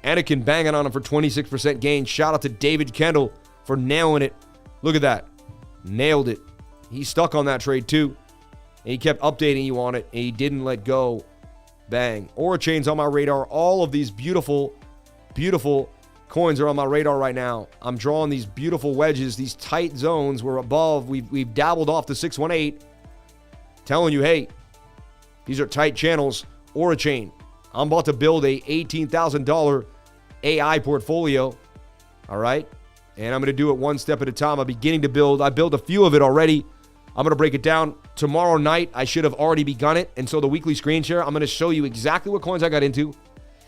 Anakin banging on him for 26% gain. Shout out to David Kendall for nailing it. Look at that. Nailed it. He stuck on that trade too. And he kept updating you on it, and he didn't let go. Bang. Aura chains on my radar. All of these beautiful, beautiful coins are on my radar right now. I'm drawing these beautiful wedges, these tight zones. We're above. We've dabbled off the 618. Telling you, hey, these are tight channels. ORAI. I'm about to build a $18,000 AI portfolio. All right? And I'm going to do it one step at a time. I'm beginning to build. I built a few of it already. I'm going to break it down tomorrow night. I should have already begun it. And so the weekly screen share, I'm going to show you exactly what coins I got into,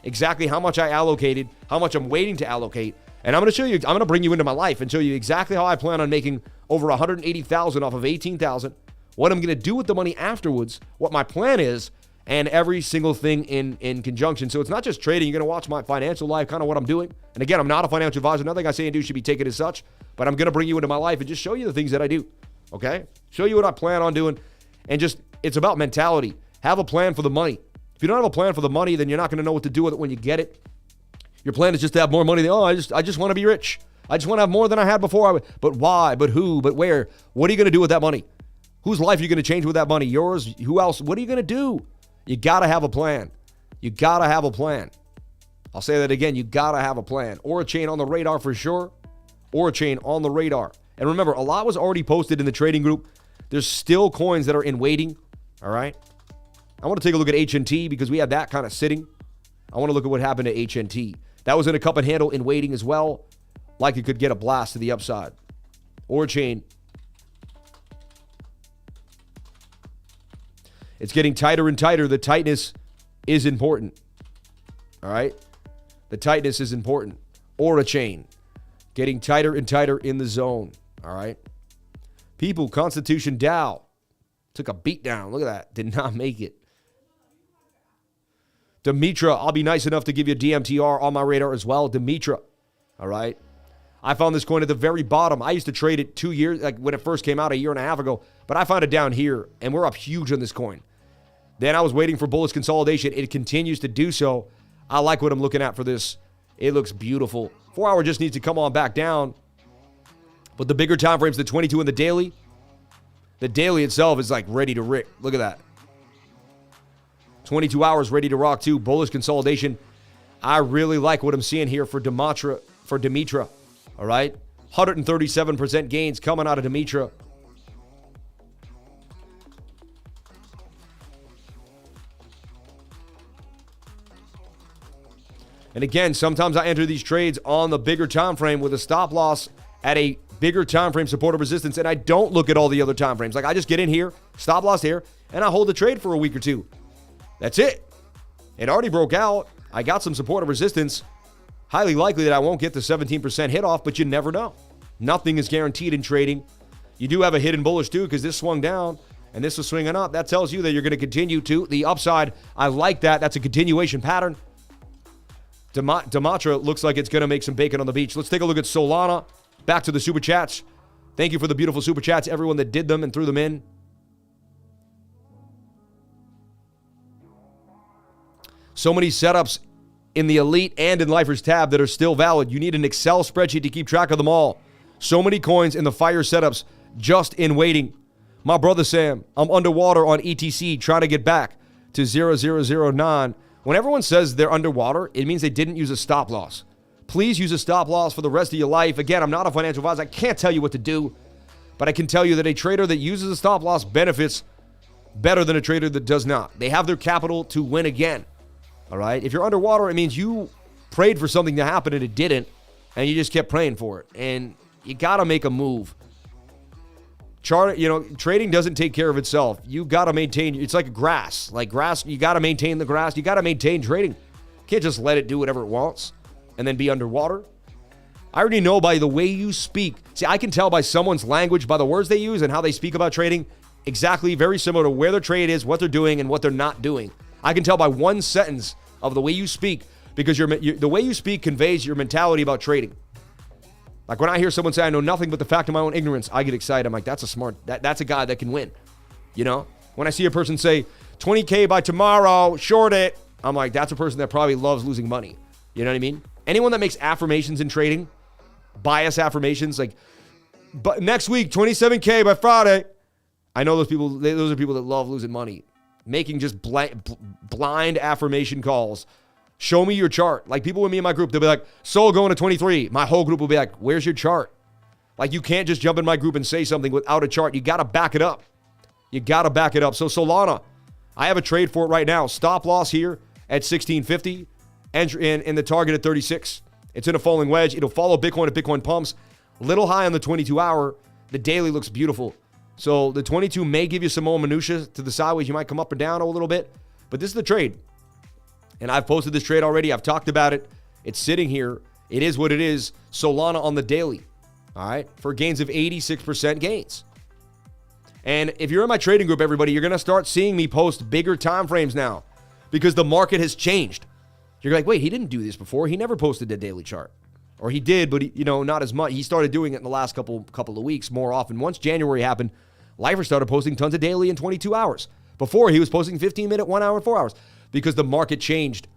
exactly how much I allocated, how much I'm waiting to allocate. And I'm going to show you, I'm going to bring you into my life and show you exactly how I plan on making over $180,000 off of $18,000, what I'm going to do with the money afterwards, what my plan is, and every single thing in conjunction. So it's not just trading. You're going to watch my financial life, kind of what I'm doing. And again, I'm not a financial advisor. Nothing I say and do should be taken as such, but I'm going to bring you into my life and just show you the things that I do. Okay? Show you what I plan on doing. And just, it's about mentality. Have a plan for the money. If you don't have a plan for the money, then you're not going to know what to do with it when you get it. Your plan is just to have more money. I just want to be rich. I just want to have more than I had before. But why? But who? But where? What are you going to do with that money? Whose life are you going to change with that money? Yours? Who else? What are you going to do? You got to have a plan. You got to have a plan. I'll say that again. You got to have a plan. ORAI on the radar for sure. ORAI on the radar. And remember, a lot was already posted in the trading group. There's still coins that are in waiting. All right. I want to take a look at HNT because we have that kind of sitting. I want to look at what happened to HNT. That was in a cup and handle in waiting as well. Like it could get a blast to the upside. ORAI. It's getting tighter and tighter. The tightness is important. All right? The tightness is important. ORAI. Getting tighter and tighter in the zone. All right? People, Constitution Dow. Took a beat down. Look at that. Did not make it. Demetra, I'll be nice enough to give you DMTR on my radar as well. Demetra. All right? I found this coin at the very bottom. I used to trade it 2 years, like when it first came out a year and a half ago. But I found it down here, and we're up huge on this coin. Then I was waiting for bullish consolidation. It continues to do so. I like what I'm looking at for this. It looks beautiful. 4 hour just needs to come on back down. But the bigger time frames, the 22 and the daily itself is like ready to rip. Look at that. 22 hours ready to rock too. Bullish consolidation. I really like what I'm seeing here for Demetra. All right. 137% gains coming out of Demetra. And again, sometimes I enter these trades on the bigger time frame with a stop loss at a bigger time frame support or resistance, and I don't look at all the other time frames. Like I just get in here, stop loss here, and I hold the trade for a week or two. That's it. It already broke out. I got some support or resistance. Highly likely that I won't get the 17% hit off, but you never know. Nothing is guaranteed in trading. You do have a hidden bullish too because this swung down and this was swinging up. That tells you that you're going to continue to the upside. I like that. That's a continuation pattern. Demetra looks like it's going to make some bacon on the beach. Let's take a look at Solana. Back to the super chats. Thank you for the beautiful super chats, everyone that did them and threw them in. So many setups in the Elite and in Lifers tab that are still valid. You need an Excel spreadsheet to keep track of them all. So many coins in the fire setups just in waiting. My brother Sam, I'm underwater on ETC trying to get back to 0009. When everyone says they're underwater, it means they didn't use a stop loss. Please use a stop loss for the rest of your life. Again, I'm not a financial advisor. I can't tell you what to do, but I can tell you that a trader that uses a stop loss benefits better than a trader that does not. They have their capital to win again. All right? If you're underwater, it means you prayed for something to happen and it didn't, and you just kept praying for it. And you got to make a move. Trading doesn't take care of itself. You got to maintain. It's like grass. Like grass, you got to maintain the grass. You got to maintain trading. You can't just let it do whatever it wants and then be underwater. I already know by the way you speak. See, I can tell by someone's language, by the words they use and how they speak about trading, exactly very similar to where their trade is, what they're doing, and what they're not doing. I can tell by one sentence of the way you speak because the way you speak conveys your mentality about trading. Like when I hear someone say, I know nothing but the fact of my own ignorance, I get excited. I'm like, that's a guy that can win. You know? When I see a person say, 20K by tomorrow, short it, I'm like, that's a person that probably loves losing money. You know what I mean? Anyone that makes affirmations in trading, bias affirmations, like, but next week, 27K by Friday, I know those people, those are people that love losing money. Making just blind affirmation calls Show me your chart. Like people with me in my group, they'll be like, Sol going to 23. My whole group will be like, where's your chart? Like you can't just jump in my group and say something without a chart. You got to back it up. You got to back it up. So Solana, I have a trade for it right now. Stop loss here at 1650 and the target at 36. It's in a falling wedge. It'll follow Bitcoin if Bitcoin pumps. Little high on the 22-hour. The daily looks beautiful. So the 22 may give you some more minutia to the sideways. You might come up or down a little bit. But this is the trade. And I've posted this trade already. I've talked about it. It's sitting here. It is what it is. Solana on the daily. All right. For gains of 86% gains. And if you're in my trading group, everybody, you're going to start seeing me post bigger time frames now because the market has changed. You're like, wait, he didn't do this before. He never posted a daily chart. Or he did, but not as much. He started doing it in the last couple of weeks more often. Once January happened, Lifer started posting tons of daily in 22 hours. Before, he was posting 15-minute, 1 hour, and 4 hours because the market changed.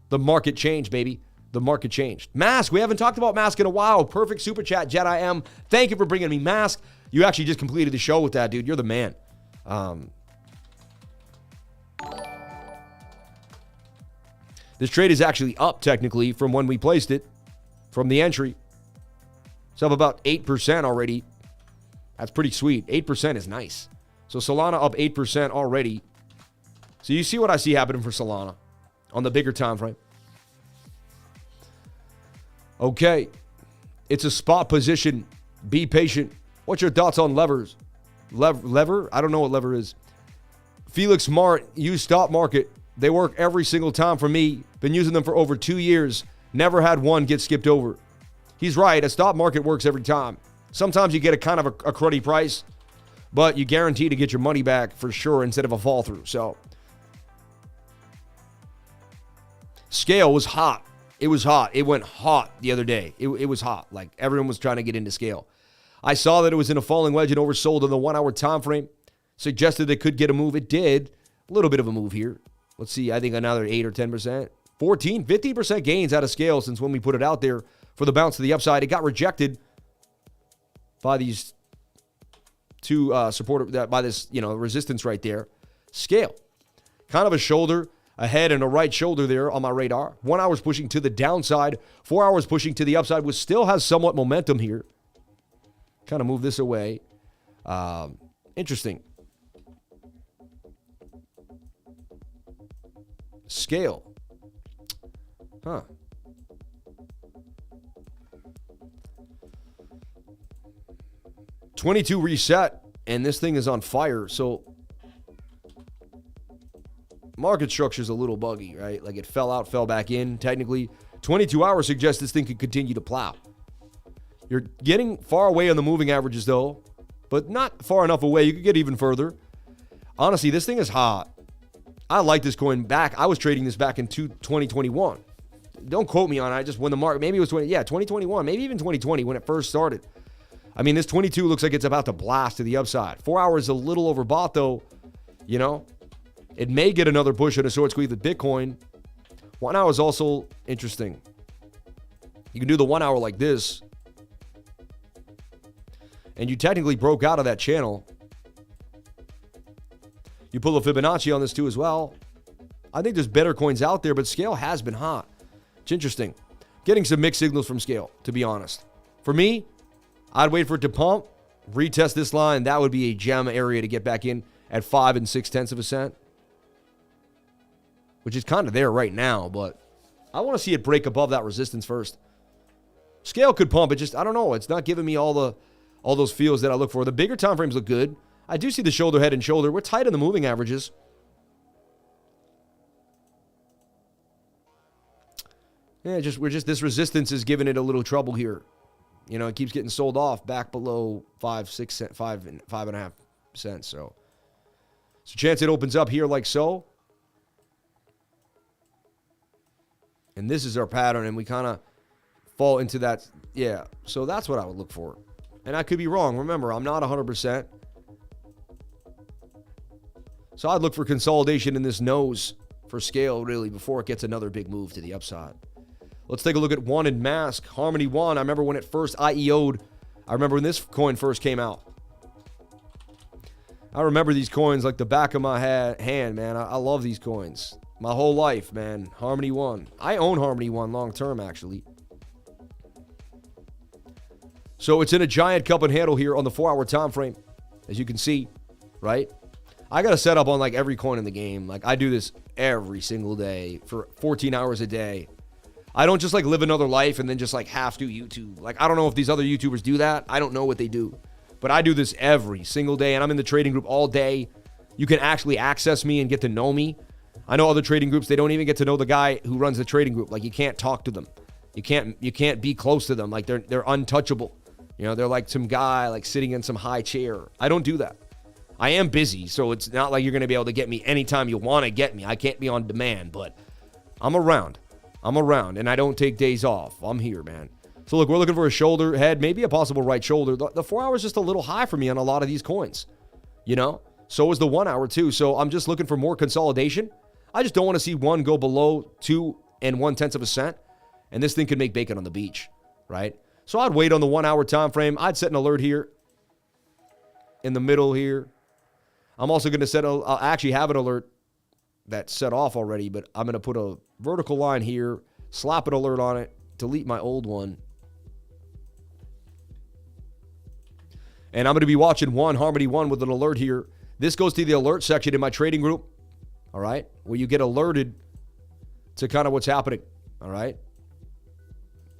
The market changed, baby. The market changed. Mask. We haven't talked about Mask in a while. Perfect super chat, Jedi M. Thank you for bringing me Mask. You actually just completed the show with that, dude. You're the man. This trade is actually up technically from when we placed it, from the entry. It's up about 8% already. That's pretty sweet. 8% is nice. So Solana up 8% already. So you see what I see happening for Solana on the bigger time frame. Okay. It's a spot position. Be patient. What's your thoughts on levers? Lever? I don't know what lever is. Felix Mart, use stop market. They work every single time for me. Been using them for over 2 years. Never had one get skipped over. He's right. A stop market works every time. Sometimes you get a kind of a cruddy price, but you guarantee to get your money back for sure instead of a fall through. So Scale was hot. It was hot. It went hot the other day. It was hot. Like everyone was trying to get into Scale. I saw that it was in a falling wedge and oversold on the 1 hour time frame. Suggested it could get a move. It did. A little bit of a move here. Let's see. I think another 8 or 10%. 14, 15% gains out of Scale since when we put it out there for the bounce to the upside. It got rejected by these two by this, resistance right there. Scale. Kind of a shoulder, a head and a right shoulder there on my radar. 1 hour's pushing to the downside. 4 hours pushing to the upside, which still has somewhat momentum here. Kind of move this away. Interesting. Scale. Huh. $22 reset, and this thing is on fire. So market structure is a little buggy, right? Like it fell out, fell back in. Technically, 22 hours suggests this thing could continue to plow. You're getting far away on the moving averages, though, but not far enough away. You could get even further. Honestly, this thing is hot. I like this coin back. I was trading this back in 2021. Don't quote me on it. I just when the market, maybe it was 2021, maybe even 2020 when it first started. I mean, this 22 looks like it's about to blast to the upside. 4 hours a little overbought, though. It may get another push in a short squeeze with Bitcoin. 1 hour is also interesting. You can do the 1 hour like this. And you technically broke out of that channel. You pull a Fibonacci on this too as well. I think there's better coins out there, but Scale has been hot. It's interesting. Getting some mixed signals from Scale, to be honest. For me, I'd wait for it to pump, retest this line. That would be a gem area to get back in at 5 6/10%, which is kind of there right now, but I want to see it break above that resistance first. Scale could pump. It just, I don't know. It's not giving me all those feels that I look for. The bigger time frames look good. I do see the shoulder, head, and shoulder. We're tight in the moving averages. Yeah, this resistance is giving it a little trouble here. It keeps getting sold off back below 5.5 cents. So chance it opens up here like so. And this is our pattern, and we kind of fall into that. Yeah, so that's what I would look for. And I could be wrong. Remember, I'm not 100%. So I'd look for consolidation in this nose for Scale, really, before it gets another big move to the upside. Let's take a look at One and Mask. Harmony One, I remember when it first IEO'd. I remember when this coin first came out. I remember these coins like the back of my hand, man. I love these coins. My whole life, man. Harmony One. I own Harmony One long term, actually. So it's in a giant cup and handle here on the 4-hour time frame, as you can see, right? I got to set up on like every coin in the game. Like I do this every single day for 14 hours a day. I don't just like live another life and then just like half do YouTube. Like I don't know if these other YouTubers do that. I don't know what they do. But I do this every single day, and I'm in the trading group all day. You can actually access me and get to know me. I know other trading groups, they don't even get to know the guy who runs the trading group. Like you can't talk to them. You can't be close to them. Like they're untouchable. You know, they're like some guy like sitting in some high chair. I don't do that. I am busy, so it's not like you're going to be able to get me anytime you want to get me. I can't be on demand, but I'm around. And I don't take days off. I'm here, man. So look, we're looking for a shoulder head, maybe a possible right shoulder. The 4 hour is just a little high for me on a lot of these coins, you know? So is the 1 hour too. So I'm just looking for more consolidation. I just don't want to see one go below 2 1/10 of a cent. And this thing could make bacon on the beach, right? So I'd wait on the 1 hour time frame. I'd set an alert here in the middle here. I'm also going to set I'll actually have an alert that's set off already, but I'm going to put a vertical line here, slap an alert on it, delete my old one. And I'm going to be watching Harmony One with an alert here. This goes to the alert section in my trading group, all right, where you get alerted to kind of what's happening, all right,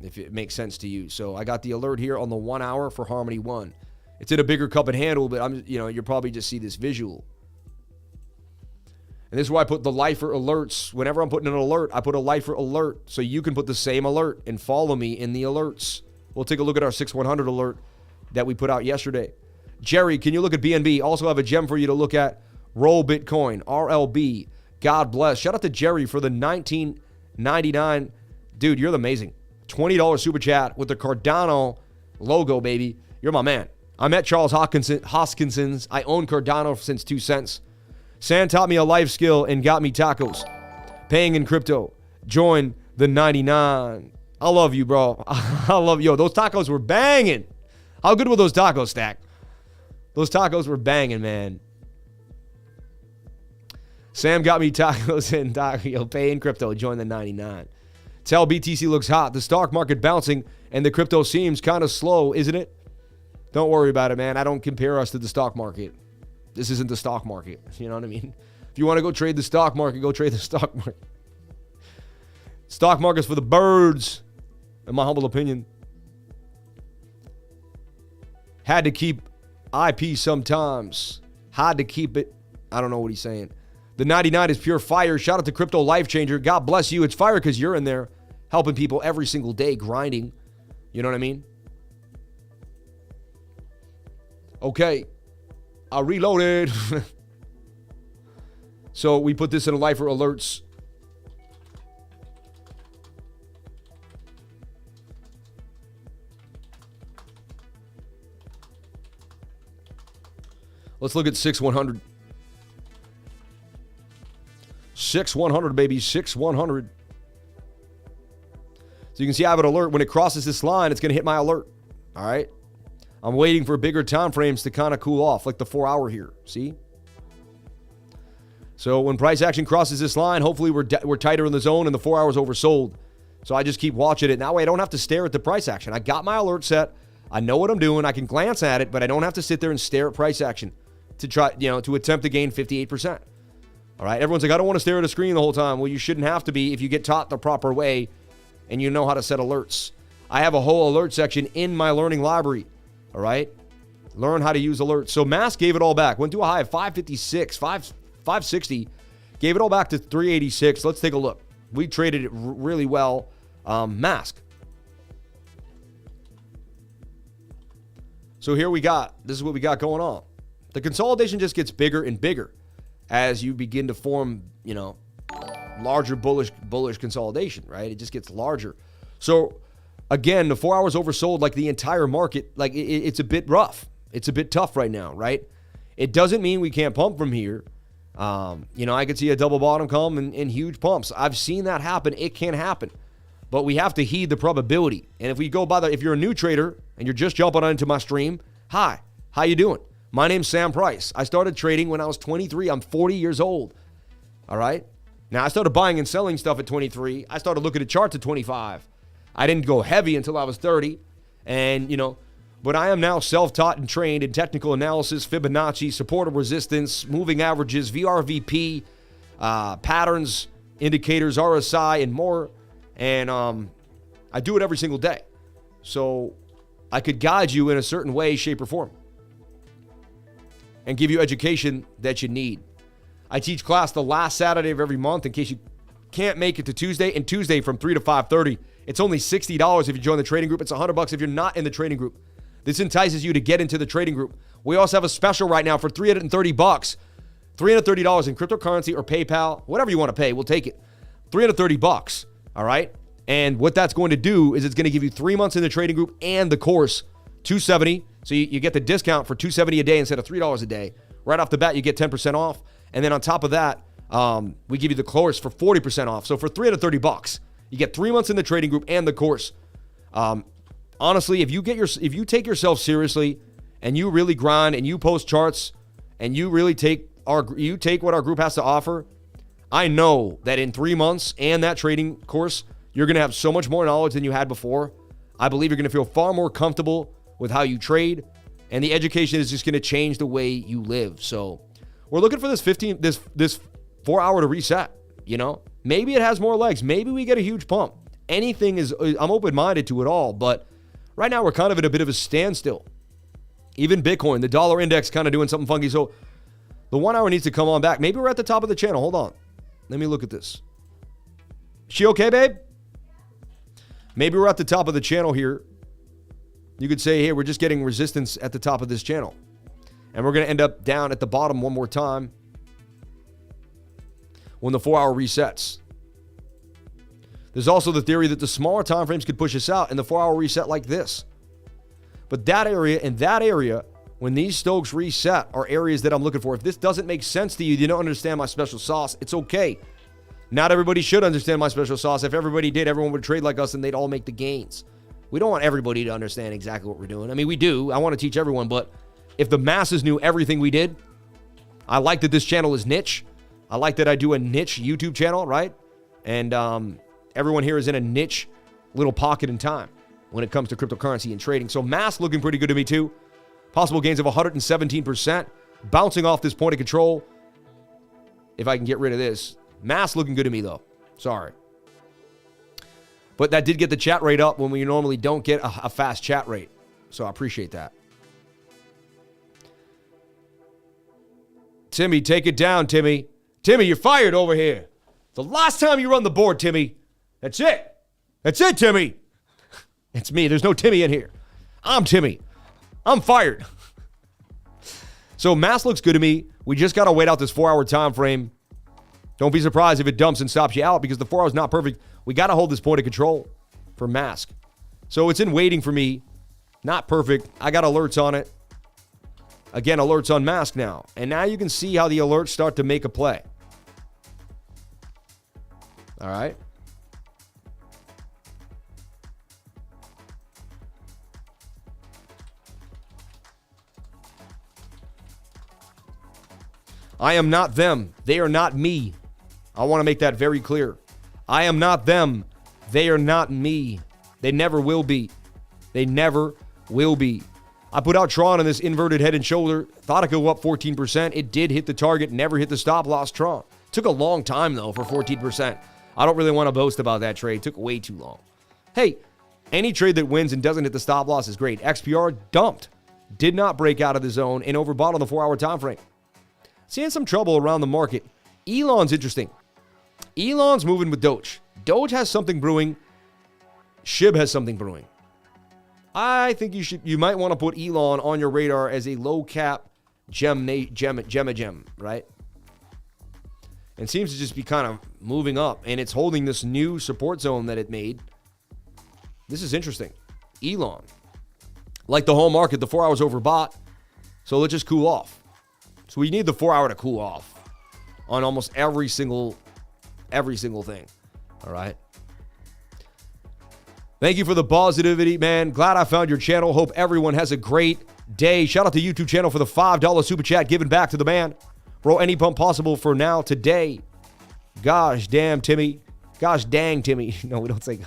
if it makes sense to you. So I got the alert here on the 1 hour for Harmony One. It's in a bigger cup and handle, but you'll probably just see this visual. And this is why I put the lifer alerts. Whenever I'm putting an alert, I put a lifer alert so you can put the same alert and follow me in the alerts. We'll take a look at our 6100 alert that we put out yesterday. Jerry, can you look at BNB? Also have a gem for you to look at. Roll Bitcoin, RLB. God bless. Shout out to Jerry for the $19.99. Dude, you're amazing. $20 super chat with the Cardano logo, baby. You're my man. I met Charles Hoskinson's. I own Cardano since 2 cents. Sam taught me a life skill and got me tacos. Paying in crypto. Join the 99. I love you, bro. I love you. Yo, those tacos were banging. How good were those tacos, Stack? Those tacos were banging, man. Sam got me tacos and taco. Pay in crypto. Join the 99. Tell BTC looks hot. The stock market bouncing and the crypto seems kind of slow, isn't it? Don't worry about it, man. I don't compare us to the stock market. This isn't the stock market. You know what I mean? If you want to go trade the stock market, go trade the stock market. Stock market's for the birds, in my humble opinion. Had to keep IP sometimes. Had to keep it. I don't know what he's saying. The 99 is pure fire. Shout out to Crypto Life Changer. God bless you. It's fire because you're in there helping people every single day, grinding. You know what I mean? Okay. I reloaded. So we put this in a lifer alerts. Let's look at 6100. 6100, baby. 6100. So you can see I have an alert. When it crosses this line, it's going to hit my alert. All right. I'm waiting for bigger time frames to kind of cool off, like the 4 hour here. See? So when price action crosses this line, hopefully we're tighter in the zone and the 4 hours oversold. So I just keep watching it. And that way I don't have to stare at the price action. I got my alert set. I know what I'm doing. I can glance at it, but I don't have to sit there and stare at price action to try, to attempt to gain 58%. All right. Everyone's like, I don't want to stare at a screen the whole time. Well, you shouldn't have to be if you get taught the proper way and you know how to set alerts. I have a whole alert section in my learning library. All right. Learn how to use alerts. So Mask gave it all back. Went to a high of 556, 560. Gave it all back to 386. Let's take a look. We traded it really well. Mask. So here this is what we got going on. The consolidation just gets bigger and bigger as you begin to form, larger bullish consolidation, right? It just gets larger. So again, the 4 hours oversold like the entire market, like it's a bit rough. It's a bit tough right now, right? It doesn't mean we can't pump from here. I could see a double bottom come and huge pumps. I've seen that happen. It can happen. But we have to heed the probability. And if we go by if you're a new trader and you're just jumping onto my stream, hi, how you doing? My name's Sam Price. I started trading when I was 23. I'm 40 years old. All right? Now, I started buying and selling stuff at 23. I started looking at charts at 25. I didn't go heavy until I was 30. And, but I am now self-taught and trained in technical analysis, Fibonacci, supportive resistance, moving averages, VRVP, patterns, indicators, RSI, and more. And I do it every single day. So I could guide you in a certain way, shape, or form and give you education that you need. I teach class the last Saturday of every month in case you can't make it to Tuesday. And Tuesday from 3 to 5:30. It's only $60 if you join the trading group. It's $100 if you're not in the trading group. This entices you to get into the trading group. We also have a special right now for $330. $330 in cryptocurrency or PayPal, whatever you want to pay, we'll take it. $330, all right? And what that's going to do is it's going to give you 3 months in the trading group and the course, $270. So you get the discount for $270 a day instead of $3 a day. Right off the bat, you get 10% off. And then on top of that, we give you the course for 40% off. So for $330, you get 3 months in the trading group and the course. Honestly, if you take yourself seriously and you really grind and you post charts and you really take what our group has to offer, I know that in 3 months and that trading course, you're going to have so much more knowledge than you had before. I believe you're going to feel far more comfortable with how you trade, and the education is just going to change the way you live. So we're looking for this 4 hour to reset. Maybe it has more legs. Maybe we get a huge pump. I'm open-minded to it all, but right now we're kind of at a bit of a standstill. Even Bitcoin, the dollar index, kind of doing something funky. So the 1 hour needs to come on back. Maybe we're at the top of the channel. Hold on. Let me look at this. She okay, babe? Maybe we're at the top of the channel here. You could say, hey, we're just getting resistance at the top of this channel. And we're going to end up down at the bottom one more time when the 4 hour resets. There's also the theory that the smaller time frames could push us out in the 4 hour reset like this. But that area, when these Stokes reset, are areas that I'm looking for. If this doesn't make sense to you, you don't understand my special sauce, it's okay. Not everybody should understand my special sauce. If everybody did, everyone would trade like us and they'd all make the gains. We don't want everybody to understand exactly what we're doing. I mean, we do. I want to teach everyone, but if the masses knew everything we did, I like that this channel is niche. I like that I do a niche YouTube channel, right? And everyone here is in a niche little pocket in time when it comes to cryptocurrency and trading. So mass looking pretty good to me too. Possible gains of 117%. Bouncing off this point of control. If I can get rid of this. Mass looking good to me though. Sorry. But that did get the chat rate up when we normally don't get a fast chat rate. So I appreciate that. Timmy, take it down, Timmy. Timmy, you're fired over here. The last time you run the board, Timmy. That's it. That's it, Timmy. It's me. There's no Timmy in here. I'm Timmy. I'm fired. So mass looks good to me. We just got to wait out this 4 hour time frame. Don't be surprised if it dumps and stops you out because the 4 hours is not perfect. We got to hold this point of control for mask. So it's in waiting for me. Not perfect. I got alerts on it. Again, alerts on mask now. And now you can see how the alerts start to make a play. All right. I am not them. They are not me. I want to make that very clear. I am not them. They are not me. They never will be. They never will be. I put out Tron in this inverted head and shoulder. Thought it could go up 14%. It did hit the target. Never hit the stop loss Tron. Took a long time, though, for 14%. I don't really want to boast about that trade. Took way too long. Hey, any trade that wins and doesn't hit the stop loss is great. XPR dumped. Did not break out of the zone and overbought on the 4 hour time frame. Seeing some trouble around the market. Elon's interesting. Elon's moving with Doge. Doge has something brewing. SHIB has something brewing. I think you might want to put Elon on your radar as a low cap gem, right? And seems to just be kind of moving up, and it's holding this new support zone that it made. This is interesting. Elon, like the whole market, the 4 hours overbought, so let's just cool off. So we need the 4 hour to cool off on almost every single thing. All right. Thank you for the positivity, man. Glad I found your channel. Hope everyone has a great day. Shout out to YouTube channel for the $5 super chat given back to the man. Bro, any pump possible for now today. Gosh damn, Timmy. Gosh dang, Timmy. No, we don't say.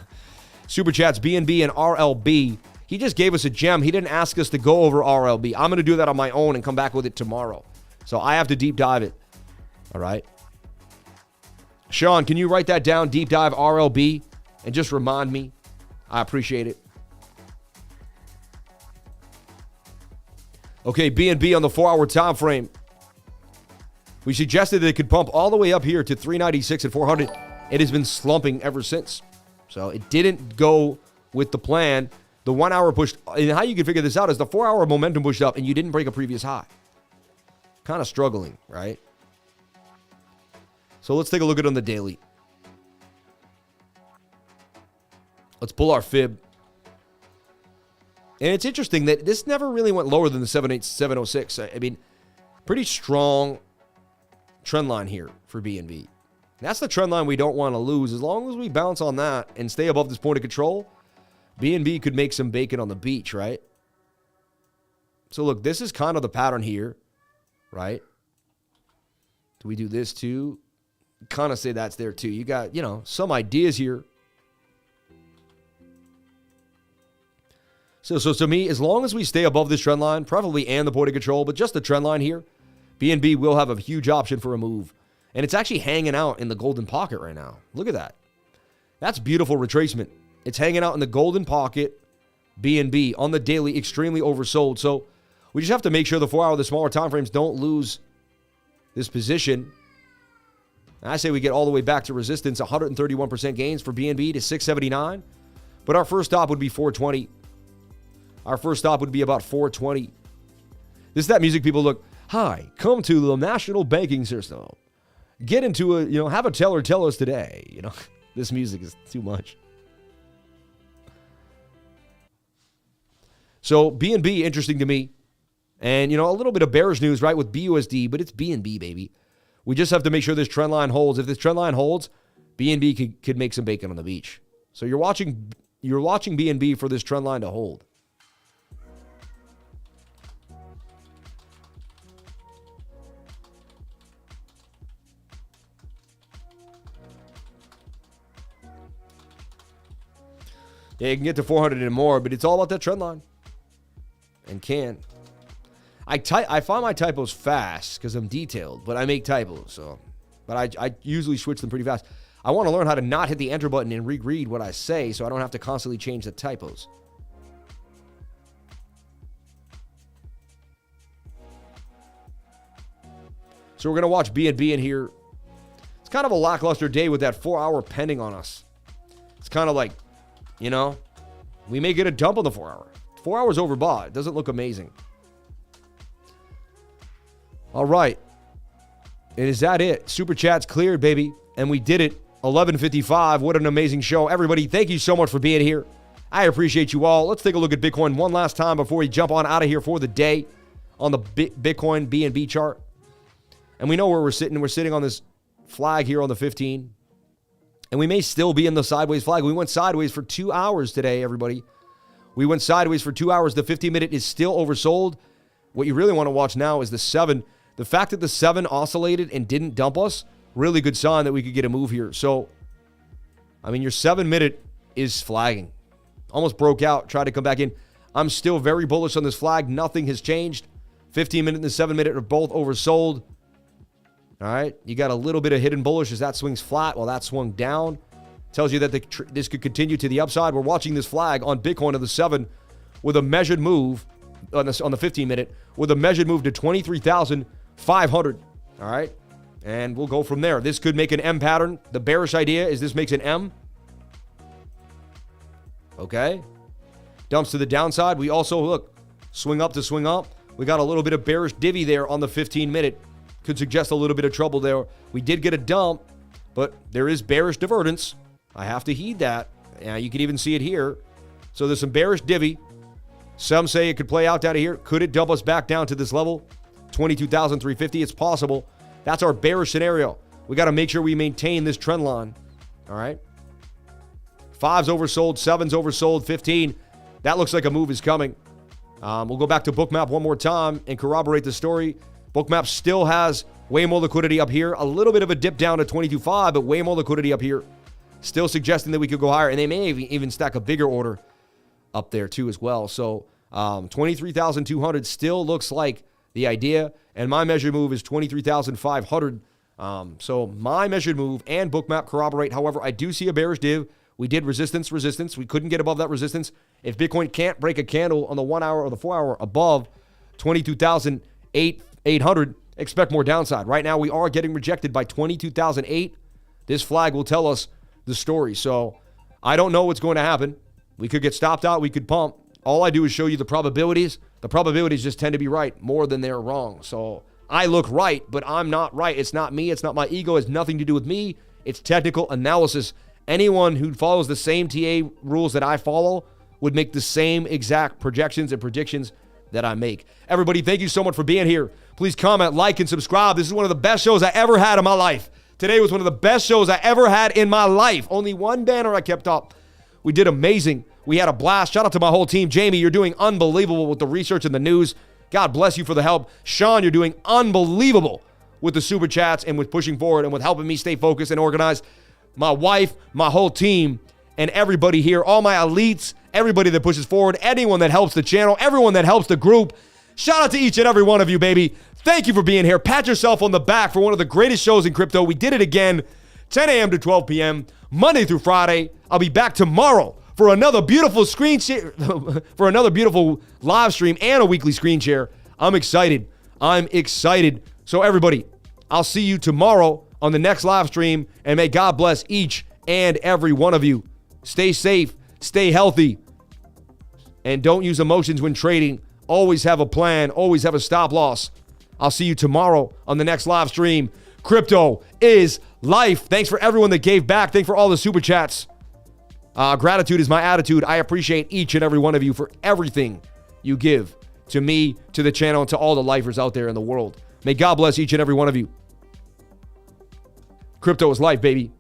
Super chats, BNB and RLB. He just gave us a gem. He didn't ask us to go over RLB. I'm going to do that on my own and come back with it tomorrow. So I have to deep dive it. All right. Sean, can you write that down? Deep dive RLB and just remind me. I appreciate it. Okay, BNB on the 4-hour time frame. We suggested that it could pump all the way up here to 396 and 400. It has been slumping ever since. So it didn't go with the plan. The 1 hour pushed, and how you can figure this out is the 4 hour momentum pushed up and you didn't break a previous high. Kind of struggling, right? So let's take a look at it on the daily. Let's pull our fib. And it's interesting that this never really went lower than the 706. I mean, pretty strong trend line here for BNB. That's the trend line we don't want to lose. As long as we bounce on that and stay above this point of control, BNB could make some bacon on the beach, right? So look, this is kind of the pattern here, right? Do we do this too? Kind of say that's there too. You got, some ideas here. So to me, as long as we stay above this trend line, preferably and the point of control, but just the trend line here, BNB will have a huge option for a move. And it's actually hanging out in the golden pocket right now. Look at that. That's beautiful retracement. It's hanging out in the golden pocket, BNB, on the daily, extremely oversold. So we just have to make sure the 4 hour, the smaller time frames don't lose this position. And I say we get all the way back to resistance, 131% gains for BNB to 679. But our first stop would be 420. Our first stop would be about 420. This is that music people look, hi, come to the national banking system. Get into have a teller tell us today. This music is too much. So BNB, interesting to me. And, a little bit of bearish news, right, with BUSD, but it's BNB, baby. We just have to make sure this trend line holds. If this trend line holds, BNB could make some bacon on the beach. So you're watching BNB for this trend line to hold. Yeah, you can get to 400 and more, but it's all about that trend line. And can. I find my typos fast because I'm detailed, but I make typos. But I usually switch them pretty fast. I want to learn how to not hit the enter button and reread what I say so I don't have to constantly change the typos. So we're going to watch BNB in here. It's kind of a lackluster day with that 4 hour pending on us. It's kind of like, we may get a dump on the 4 hour. 4 hours overbought. It doesn't look amazing. All right. And is that it? Super chat's cleared, baby. And we did it. 11:55. What an amazing show. Everybody, thank you so much for being here. I appreciate you all. Let's take a look at Bitcoin one last time before we jump on out of here for the day on the Bitcoin BNB chart. And we know where we're sitting. We're sitting on this flag here on the 15. And we may still be in the sideways flag. We went sideways for 2 hours today, everybody. We went sideways for 2 hours. The 15-minute is still oversold. What you really want to watch now is the 7. The fact that the 7 oscillated and didn't dump us, really good sign that we could get a move here. So, your 7-minute is flagging. Almost broke out, tried to come back in. I'm still very bullish on this flag. Nothing has changed. 15-minute and the 7-minute are both oversold. All right, you got a little bit of hidden bullish as that swings flat while that swung down. Tells you that this could continue to the upside. We're watching this flag on Bitcoin of the 7 with a measured move on the 15-minute with a measured move to 23,500. All right, and we'll go from there. This could make an M pattern. The bearish idea is this makes an M. Okay, dumps to the downside. We also, look, swing up to swing up. We got a little bit of bearish divvy there on the 15-minute. Could suggest a little bit of trouble there. We did get a dump, but there is bearish divergence. I have to heed that. Yeah, you can even see it here. So there's some bearish divvy. Some say it could play out of here. Could it dump us back down to this level? 22,350. It's possible. That's our bearish scenario. We got to make sure we maintain this trend line. All right. 5's oversold. 7's oversold. 15. That looks like a move is coming. We'll go back to Bookmap one more time and corroborate the story. BOOKMAP still has way more liquidity up here. A little bit of a dip down to 22.5, but way more liquidity up here. Still suggesting that we could go higher. And they may even stack a bigger order up there too as well. So 23,200 still looks like the idea. And my measured move is 23,500. So my measured move and BOOKMAP corroborate. However, I do see a bearish div. We did resistance. We couldn't get above that resistance. If Bitcoin can't break a candle on the 1 hour or the 4 hour above 22,800, expect more downside. Right now, we are getting rejected by 22,008. This flag will tell us the story. So I don't know what's going to happen. We could get stopped out. We could pump. All I do is show you the probabilities. The probabilities just tend to be right more than they're wrong. So I look right, but I'm not right. It's not me. It's not my ego. It has nothing to do with me. It's technical analysis. Anyone who follows the same TA rules that I follow would make the same exact projections and predictions that I make. Everybody, thank you so much for being here. Please comment, like, and subscribe. This is one of the best shows I ever had in my life. Today was one of the best shows I ever had in my life. Only one banner I kept up. We did amazing. We had a blast. Shout out to my whole team. Jamie, you're doing unbelievable with the research and the news. God bless you for the help. Sean, you're doing unbelievable with the super chats and with pushing forward and with helping me stay focused and organized. My wife, my whole team, and everybody here, all my elites, everybody that pushes forward, anyone that helps the channel, everyone that helps the group. Shout out to each and every one of you, baby. Thank you for being here. Pat yourself on the back for one of the greatest shows in crypto. We did it again, 10 a.m. to 12 p.m., Monday through Friday. I'll be back tomorrow for another beautiful screen share, for another beautiful live stream and a weekly screen share. I'm excited. So everybody, I'll see you tomorrow on the next live stream, and may God bless each and every one of you. Stay safe, stay healthy, and don't use emotions when trading. Always have a plan, always have a stop loss. I'll see you tomorrow on the next live stream. Crypto is life. Thanks for everyone that gave back. Thanks for all the super chats. Gratitude is my attitude. I appreciate each and every one of you for everything you give to me, to the channel, and to all the lifers out there in the world. May God bless each and every one of you. Crypto is life, baby.